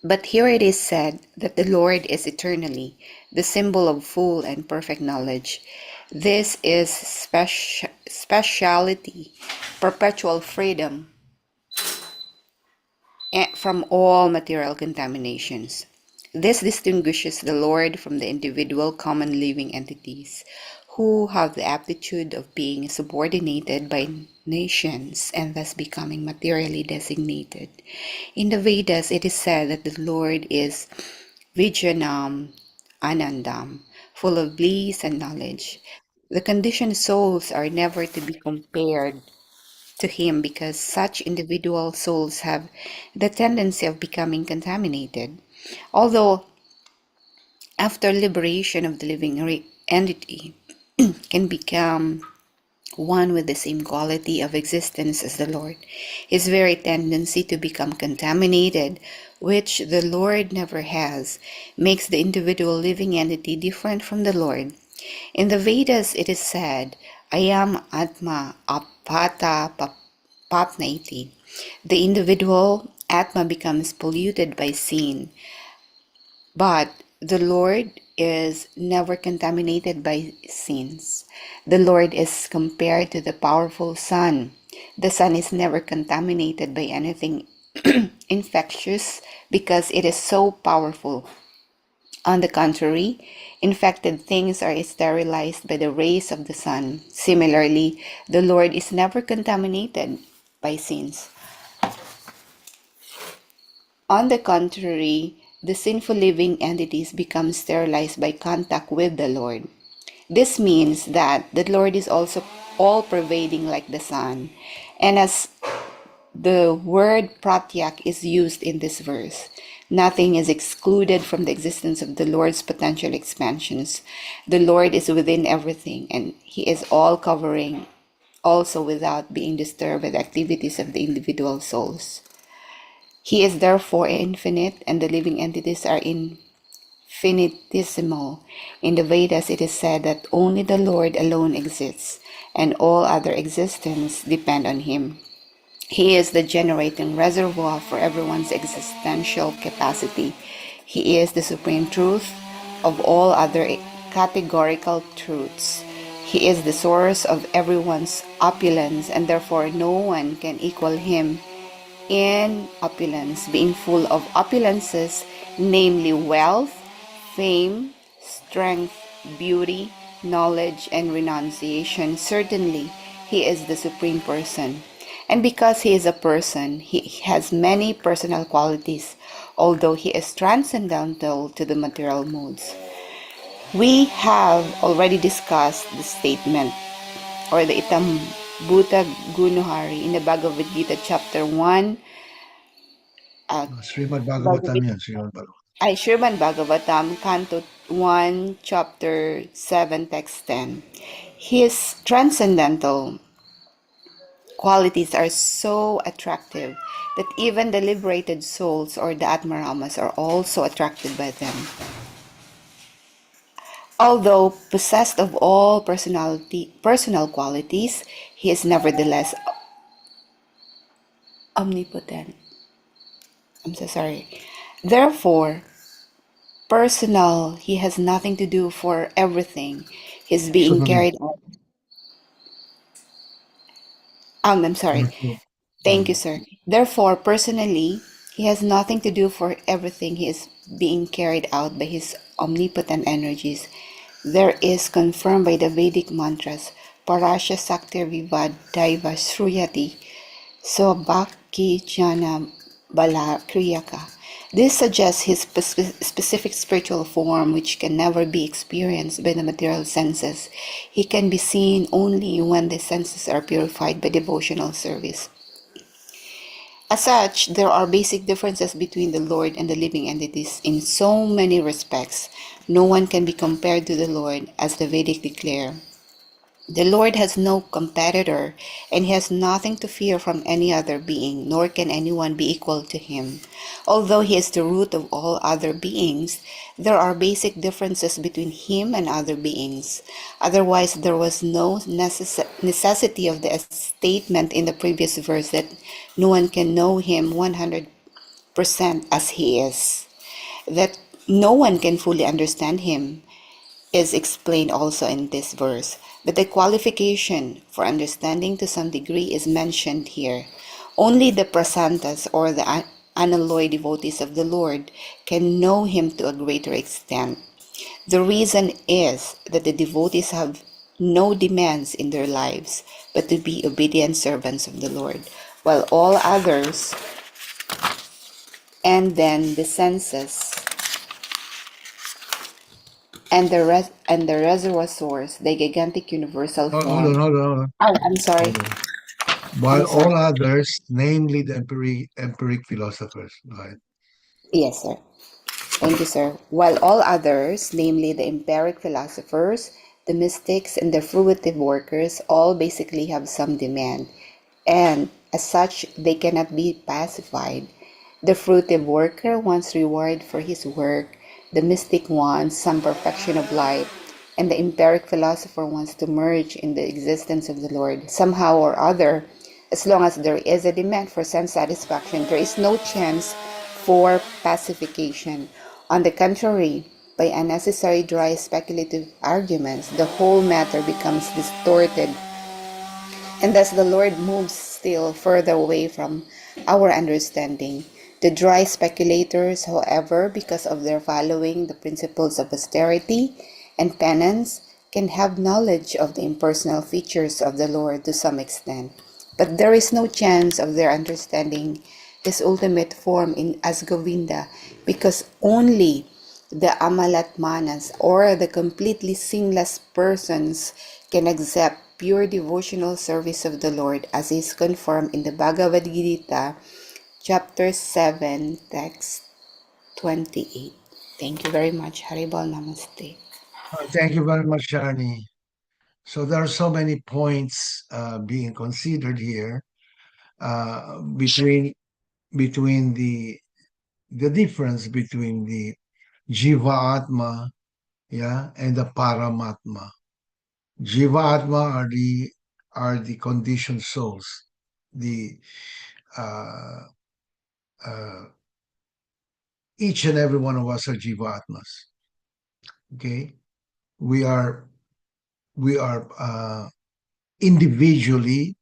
[SPEAKER 7] But here it is said that the Lord is eternally the symbol of full and perfect knowledge. This is speciality, perpetual freedom from all material contaminations. This distinguishes the Lord from the individual common living entities who have the aptitude of being subordinated by nations and thus becoming materially designated. In the Vedas, it is said that the Lord is Vijnanam Anandam, full of bliss and knowledge. The conditioned souls are never to be compared to him because such individual souls have the tendency of becoming contaminated. Although after liberation of the living entity can become one with the same quality of existence as the Lord, his very tendency to become contaminated, which the Lord never has, makes the individual living entity different from the Lord. In the Vedas, it is said, Ayam Atma Apata Papnaiti. The individual Atma becomes polluted by sin, but the Lord is never contaminated by sins. The Lord is compared to the powerful sun. The sun is never contaminated by anything infectious because it is so powerful. On the contrary, infected things are sterilized by the rays of the sun. Similarly, the Lord is never contaminated by sins. On the contrary, the sinful living entities become sterilized by contact with the Lord. This means that the Lord is also all-pervading like the sun. And as the word pratyak is used in this verse, nothing is excluded from the existence of the Lord's potential expansions. The Lord is within everything, and he is all-covering, also without being disturbed by the activities of the individual souls. He is therefore infinite, and the living entities are infinitesimal. In the Vedas, it is said that only the Lord alone exists, and all other existence depend on him. He is the generating reservoir for everyone's existential capacity. He is the supreme truth of all other categorical truths. He is the source of everyone's opulence, and therefore no one can equal him in opulence, being full of opulences, namely wealth, fame, strength, beauty, knowledge, and renunciation. Certainly, he is the Supreme Person. And because he is a person, he has many personal qualities, although he is transcendental to the material modes. We have already discussed the statement or the Itam Bhuta Gunuhari in the Bhagavad Gita chapter 1,
[SPEAKER 2] Srimad Bhagavatam yan, Srimad Bhagavatam.
[SPEAKER 7] Srimad Bhagavatam, Canto 1, chapter 7, text 10. His transcendental qualities are so attractive that even the liberated souls or the Atmaramas are also attracted by them. Although possessed of all personal qualities, he is nevertheless omnipotent. I'm so sorry. Therefore, personal, he has nothing to do for everything. He's being
[SPEAKER 2] Tsunami.
[SPEAKER 7] carried out. I'm sorry.
[SPEAKER 2] Therefore,
[SPEAKER 7] Thank you, sir. Therefore, personally, he has nothing to do for everything. He is being carried out by his omnipotent energies. There is confirmed by the Vedic mantras, Parasya Saktir Vivad Daiva Shruyati Swabhakti Jnana Bala Kriyaka. This suggests his specific spiritual form, which can never be experienced by the material senses. He can be seen only when the senses are purified by devotional service. As such, there are basic differences between the Lord and the living entities in so many respects. No one can be compared to the Lord, as the Vedic declare. The Lord has no competitor, and he has nothing to fear from any other being, nor can anyone be equal to him. Although he is the root of all other beings, there are basic differences between him and other beings. Otherwise, there was no necessity of the statement in the previous verse that no one can know him 100% as he is, that no one can fully understand him is explained also in this verse, but the qualification for understanding to some degree is mentioned here. Only the prasantas or the unalloyed devotees of the Lord can know him to a greater extent. The reason is that the devotees have no demands in their lives but to be obedient servants of the Lord, while all others, and then the senses and the reservoir source, the gigantic universal
[SPEAKER 2] hold on,
[SPEAKER 7] form.
[SPEAKER 2] hold on, hold on,
[SPEAKER 7] Oh, I'm sorry.
[SPEAKER 2] hold on. While
[SPEAKER 7] I'm sorry.
[SPEAKER 2] all others, namely the empiric philosophers, right?
[SPEAKER 7] Yes, sir. Thank you, sir. While all others, namely the empiric philosophers, the mystics, and the fruitive workers, all basically have some demand, and as such, they cannot be pacified. The fruitive worker wants reward for his work, the mystic wants some perfection of light, and the empiric philosopher wants to merge in the existence of the Lord somehow or other. As long as there is a demand for sense satisfaction, there is no chance for pacification. On the contrary, by unnecessary dry speculative arguments, the whole matter becomes distorted, and thus the Lord moves still further away from our understanding. The dry speculators, however, because of their following the principles of austerity and penance, can have knowledge of the impersonal features of the Lord to some extent. But there is no chance of their understanding his ultimate form in as Govinda, because only the Amalatmanas or the completely sinless persons can accept pure devotional service of the Lord as is confirmed in the Bhagavad Gita, chapter 7, text 28. Thank you very much. Haribol Namaste.
[SPEAKER 2] Thank you very much, Shani. So there are so many points being considered here between the difference between the Jiva Atma, yeah, and the Paramatma. Jiva Atma are the conditioned souls. The uh, uh, each and every one of us are Jiva Atmas. Okay, we are individually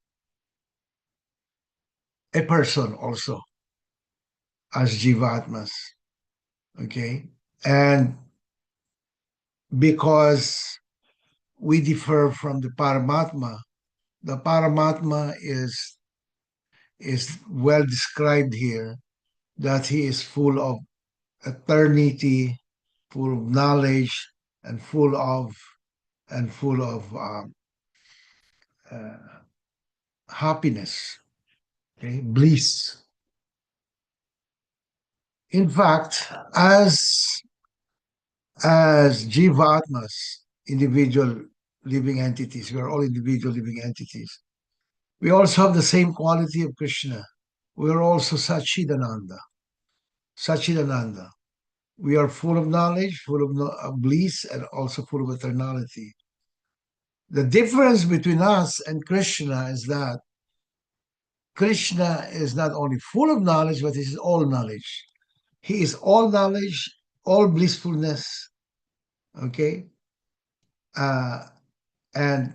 [SPEAKER 2] a person also as Jivatmas. Okay, and because we differ from the Paramatma is well described here, that he is full of eternity, full of knowledge and full of uh, happiness, okay, bliss. In fact, as jivatmas, individual living entities, we are all individual living entities. We also have the same quality of Krishna. We are also Satchidananda. Satchidananda. We are full of knowledge, full of bliss, and also full of eternality. The difference between us and Krishna is that Krishna is not only full of knowledge, but he is all knowledge. He is all knowledge, all blissfulness, okay? And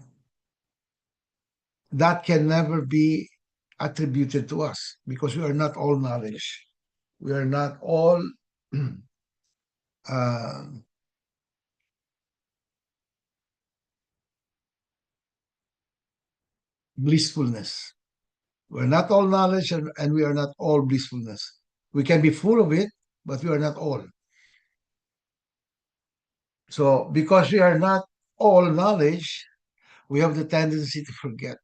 [SPEAKER 2] that can never be attributed to us because we are not all knowledge. We are not all uh, blissfulness. We're not all knowledge and we are not all blissfulness. We can be full of it, but we are not all. So, because we are not all knowledge, we have the tendency to forget.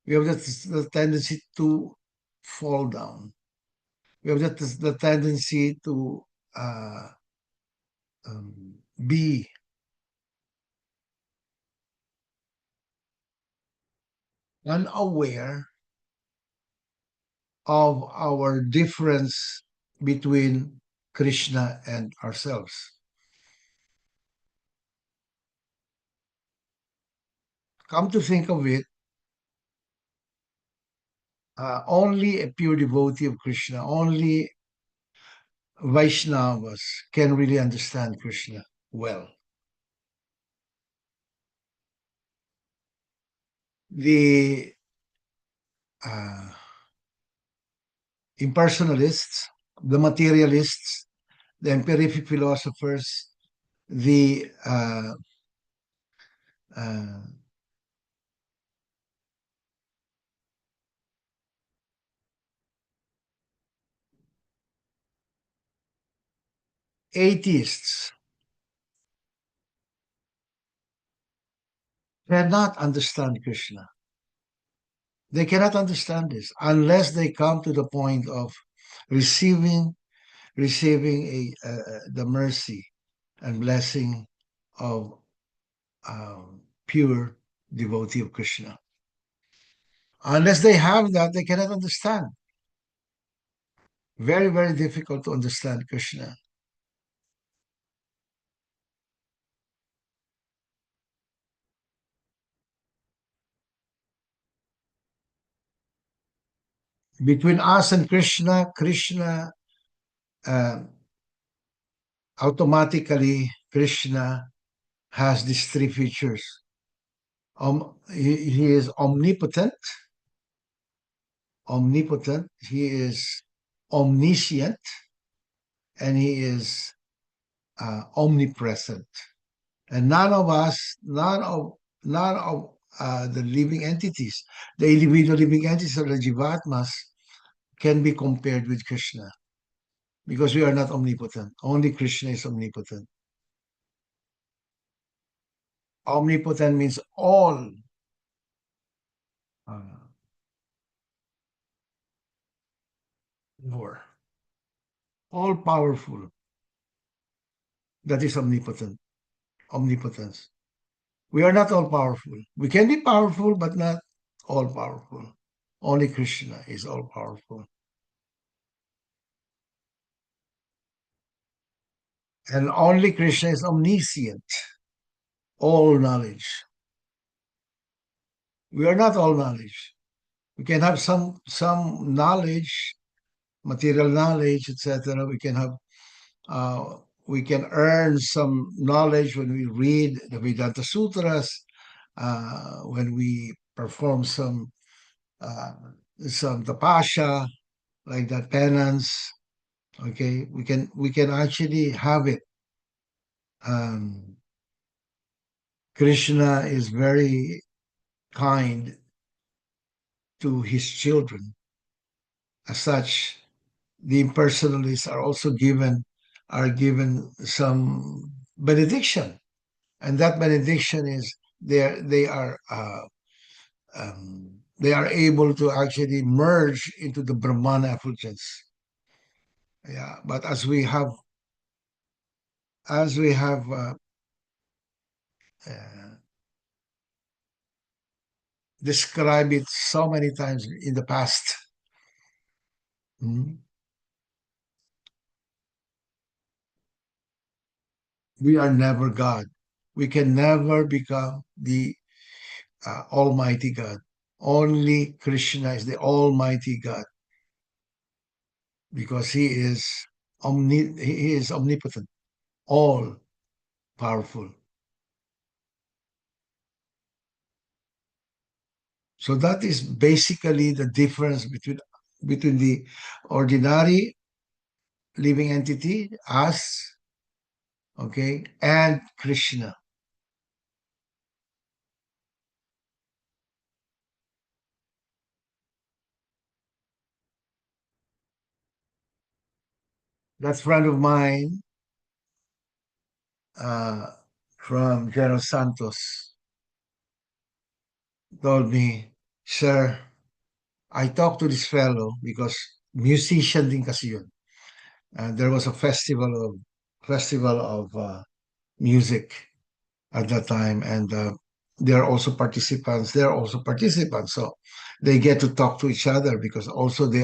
[SPEAKER 2] We have the tendency to fall down. We have the tendency to be unaware of our difference between Krishna and ourselves. Come to think of it, only a pure devotee of Krishna, only Vaishnavas can really understand Krishna well. The impersonalists, the materialists, the empirical philosophers, the atheists cannot understand Krishna. They cannot understand this unless they come to the point of receiving the mercy and blessing of pure devotee of Krishna. Unless they have that, they cannot understand. Very, very difficult to understand Krishna. Between us and Krishna, automatically, Krishna has these three features. He is omnipotent, he is omniscient, and he is omnipresent. And none of the living entities, the individual living entities or the jivatmas, can be compared with Krishna because we are not omnipotent. Only Krishna is omnipotent. Omnipotent means all power, all powerful. That is omnipotence. We are not all powerful. We can be powerful, but not all powerful. Only Krishna is all powerful. And only Krishna is omniscient, all knowledge. We are not all knowledge. We can have some knowledge, material knowledge, etc. We can earn some knowledge when we read the Vedanta Sutras, when we perform some tapasya, like that penance. Okay, we can actually have it. Krishna is very kind to his children. As such, the impersonalists are given some benediction, and that benediction is they are able to actually merge into the Brahman effulgence. Yeah, but as we have uh, described it so many times in the past, we are never God. We can never become the Almighty God. Only Krishna is the Almighty God because he is omnipotent, all powerful. So that is basically the difference between the ordinary living entity, us, okay, and Krishna. That friend of mine uh, from General Santos told me, Sir, I talked to this fellow because musician din kasi yun. There was a festival of music at that time, and they're also participants. They're also participants, so they get to talk to each other because also they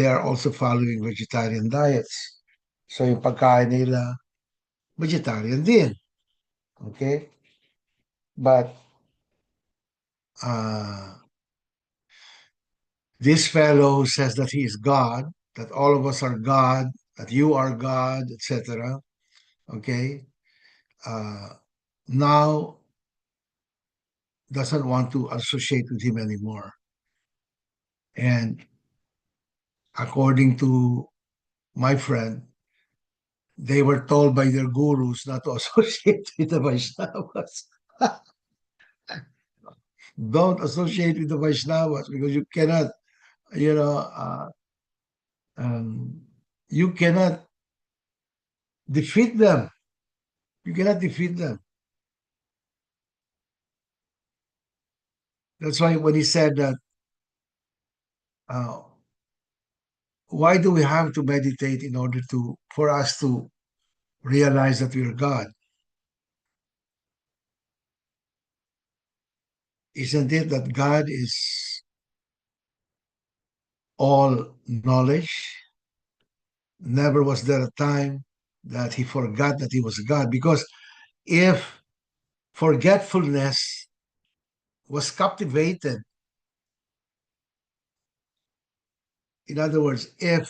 [SPEAKER 2] are also following vegetarian diets. So yung pagkain nila vegetarian din. Okay, but uh, this fellow says that he is God, that all of us are God, that you are God, etc. Okay, uh, now doesn't want to associate with him anymore. And according to my friend, they were told by their gurus not to associate with the Vaishnavas. Don't associate with the Vaishnavas because you cannot, you know, um, you cannot defeat them. You cannot defeat them. That's why when he said that, uh, why do we have to meditate in order for us to realize that we are God? Isn't it that God is all knowledge? Never was there a time that he forgot that he was God. Because if forgetfulness was captivated, in other words, if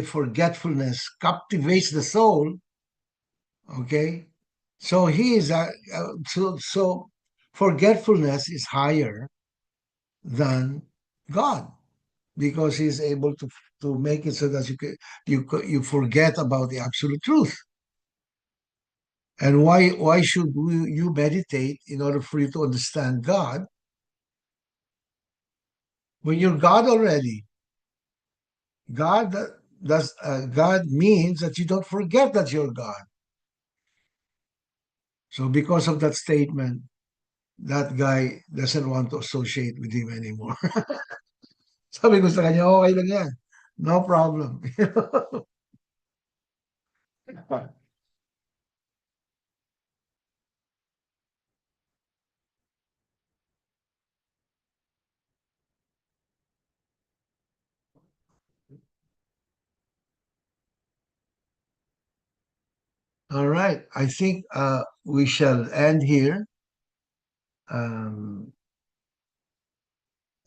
[SPEAKER 2] forgetfulness captivates the soul, okay, so he is so forgetfulness is higher than God because he's able to make it so that you forget about the absolute truth. And why should you meditate in order for you to understand God when you're God already? God does God means that you don't forget that you're God. So because of that statement, that guy doesn't want to associate with him anymore. Sabi ko sa kanya, okay lang yan. No problem. All right. I think we shall end here. Um,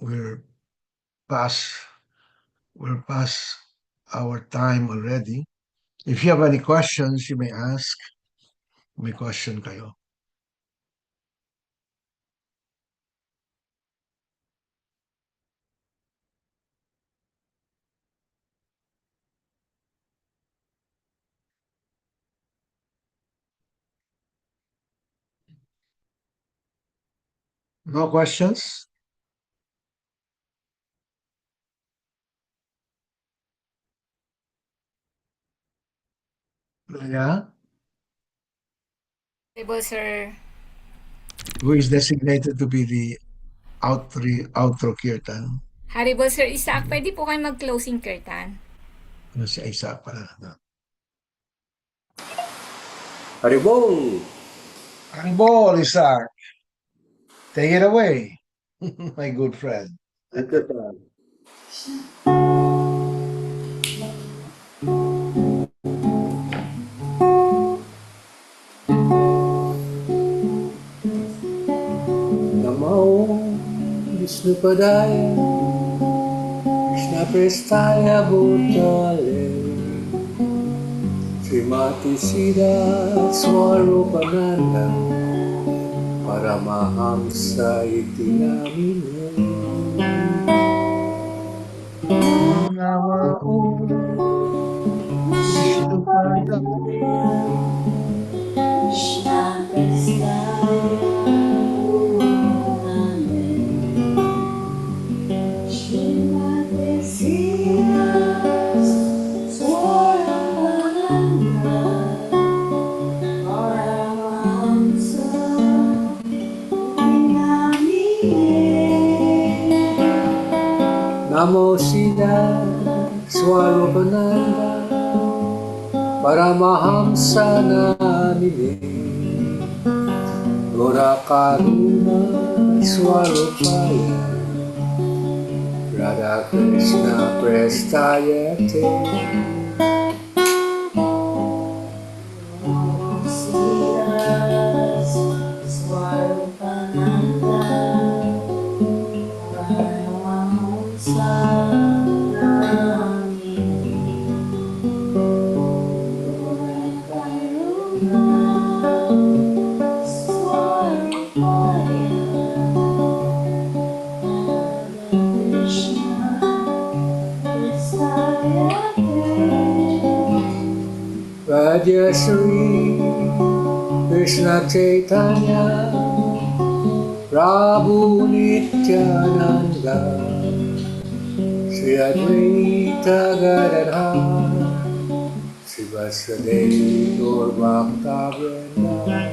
[SPEAKER 2] we're past we're past our time already. If you have any questions, you may ask. May question kayo. No questions? Yeah.
[SPEAKER 4] Haribol, sir.
[SPEAKER 2] Who is designated to be the outro kirtan?
[SPEAKER 4] Haribol, sir Isaac, pwede po kayo mag-closing kirtan.
[SPEAKER 2] Ano si Isa pala?
[SPEAKER 8] Haribol!
[SPEAKER 2] Haribol, Isaac. Take it away, my good friend.
[SPEAKER 8] Ito pa. Namo Vishnu Padaya Krishna Prestaya Bhutale Srimati Sida Swarupananda Paramahamsa Iti Namine
[SPEAKER 2] Namo Vishnu Padaya
[SPEAKER 8] Namo Sida Swarupananda Paramahamsa Namine Gora Karuna Swarupaya Radha Krishna Prestayate Rajasri Krishna Chaitanya Prabhu Nityananda Sri Advaita Gadadhar Sri Vasudeva Gaur Bhakta Vrinda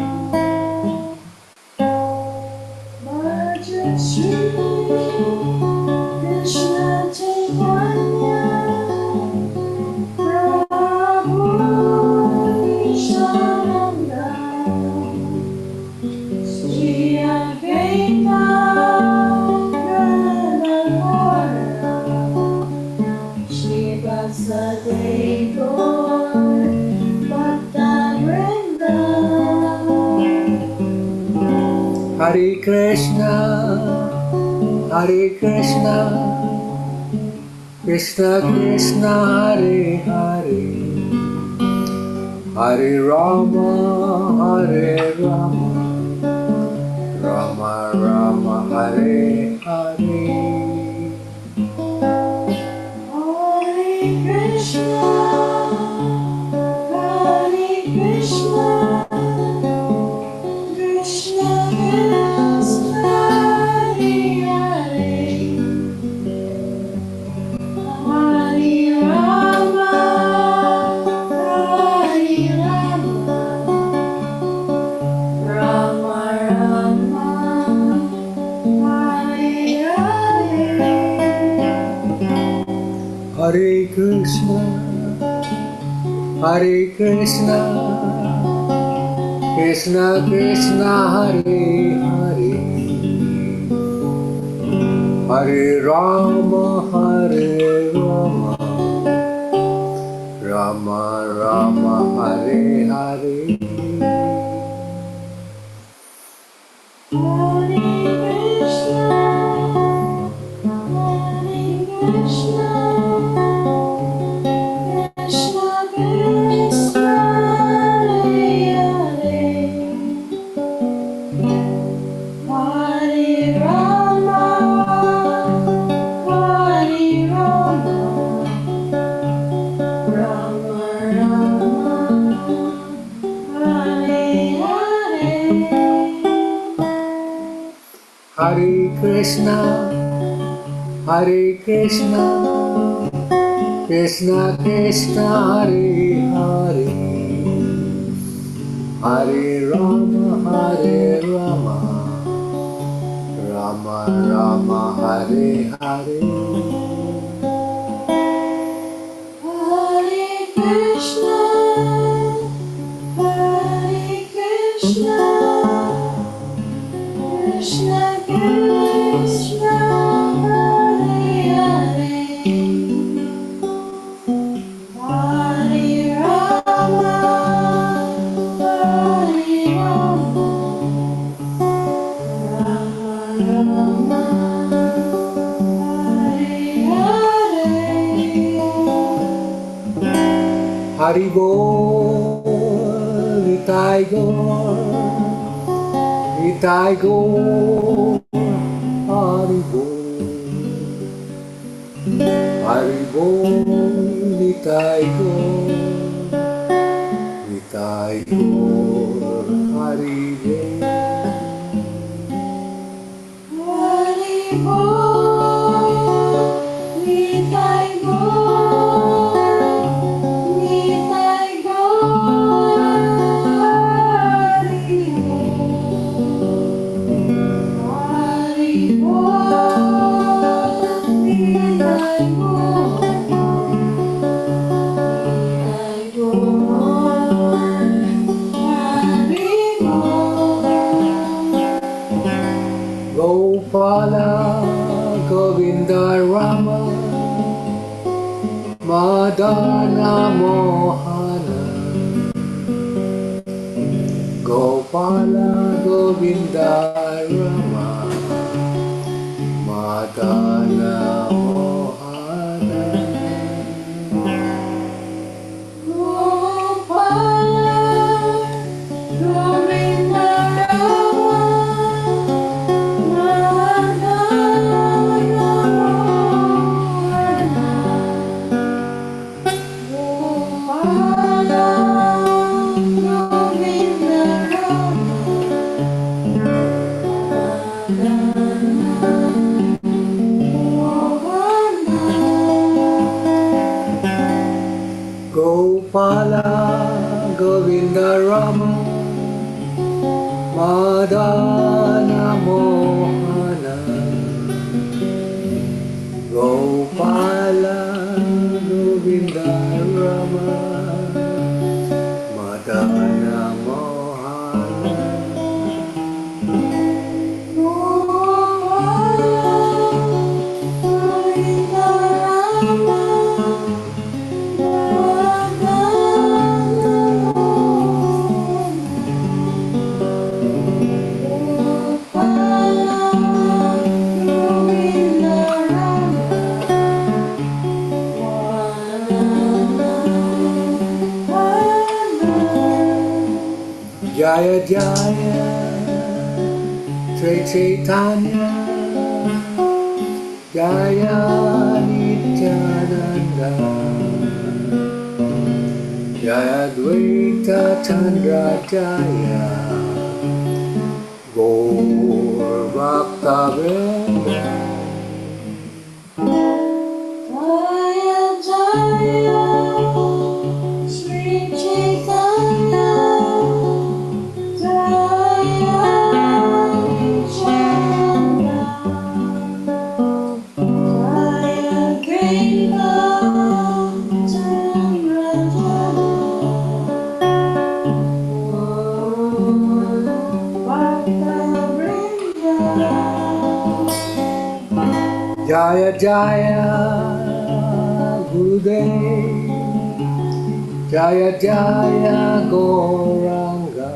[SPEAKER 8] Hare Krishna, Hare Krishna, Krishna Krishna, Hare Hare, Hare Rama, Hare Rama, Rama Rama, Hare Hare. Hare Krishna, Hare Krishna, Krishna Krishna, Hare Hare, Hare Rama, Hare Rama, Rama Rama, Hare Hare. Hare Krishna, Hare Krishna, Krishna Krishna, Hare Hare, Hare Rama, Rama Rama, Hare Hare.
[SPEAKER 9] Hare Krishna, Krishna Krishna, Hare Hare, Hare Rama, Rama
[SPEAKER 8] Haribol, Nitai Gaur, Haribol, Haribol, Nitai Gaur, Haribol. Gopala, Govinda Rama, Madana Mohana. Gopala, Govinda Rama, Madana Mohana. Gopala, Govinda Rama, Madana Mohana. Gopala, Govinda Rama, Madana Mohana. Jaya Jaya, Sri Chaitanya, Jaya Nityananda, Jaya Dvaita Chandra Jaya, Gaur Bhakta Vrinda.
[SPEAKER 9] Jaya Jaya, Sri Chaitanya, Jaya Nityananda, Jaya Krishna, Chandra Bhakta Vrinda.
[SPEAKER 8] Jaya Jaya Gurudev, Jaya Jaya Gauranga,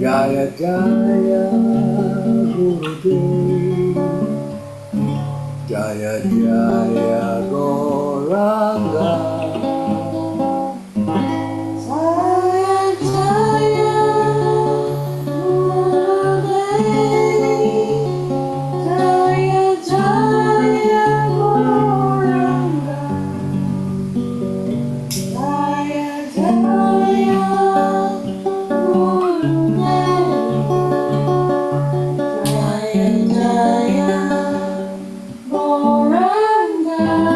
[SPEAKER 8] Jaya Jaya Gurudev, Jaya Jaya Gauranga.
[SPEAKER 9] Jaya Jaya Gurudev, Jaya Jaya Gauranga, Jaya Jaya Gurudev, Jaya Jaya Gauranga.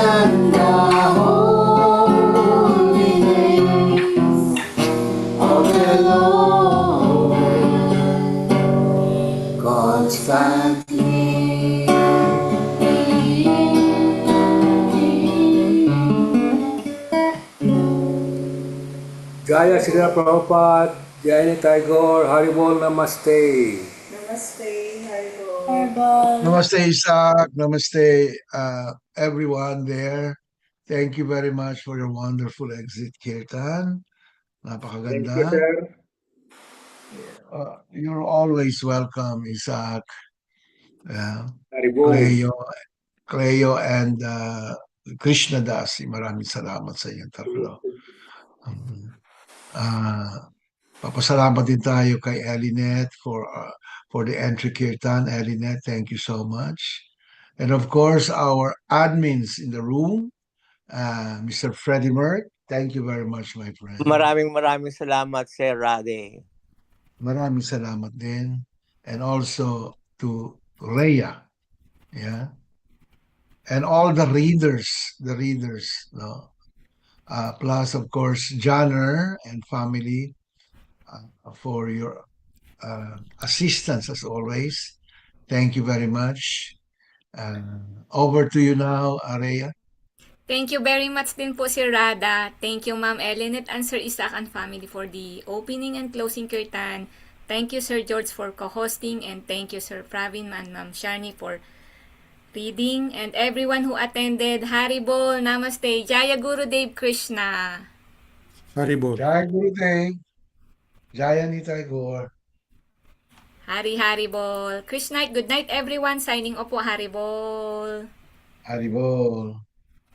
[SPEAKER 9] and the holy names of the Lord constantly.
[SPEAKER 8] Jaya Srila Prabhupada, Jai Tagore, Haribol Namaste.
[SPEAKER 9] Harbol.
[SPEAKER 2] Namaste, Isaac. Namaste, everyone there. Thank you very much for your wonderful exit, Kirtan.
[SPEAKER 8] Thank you,
[SPEAKER 2] Napakaganda.
[SPEAKER 8] sir.
[SPEAKER 2] You're always welcome, Isaac.
[SPEAKER 8] Haribol.
[SPEAKER 2] Cleo and Krishna Dasi. Maraming salamat sa inyong tatlo. Papasalamat din tayo kay Elinet for the entry kirtan. Elinet, thank you so much. And of course, our admins in the room, Mr. Freddie Merck, thank you very much, my friend.
[SPEAKER 5] Maraming salamat, Sir Rade.
[SPEAKER 2] Maraming salamat din. And also to Rhea, yeah, and all the readers, no? Plus, of course, Janner and family for your assistance as always. Thank you very much. Over to you now, Areya.
[SPEAKER 4] Thank you very much din po, Sir Rada. Thank you, Ma'am Elenet and Sir Isaac and family for the opening and closing kirtan. Thank you, Sir George, for co-hosting, and thank you, Sir Pravin and Ma'am Sharni for reading, and everyone who attended. Haribol, Namaste, Jaya Gurudev Krishna.
[SPEAKER 3] Haribol.
[SPEAKER 2] Jai Gurudev. Jaya Nitai Gaur.
[SPEAKER 4] Haribol. Krishna, good night everyone. Signing off po, Haribol.
[SPEAKER 2] Haribol.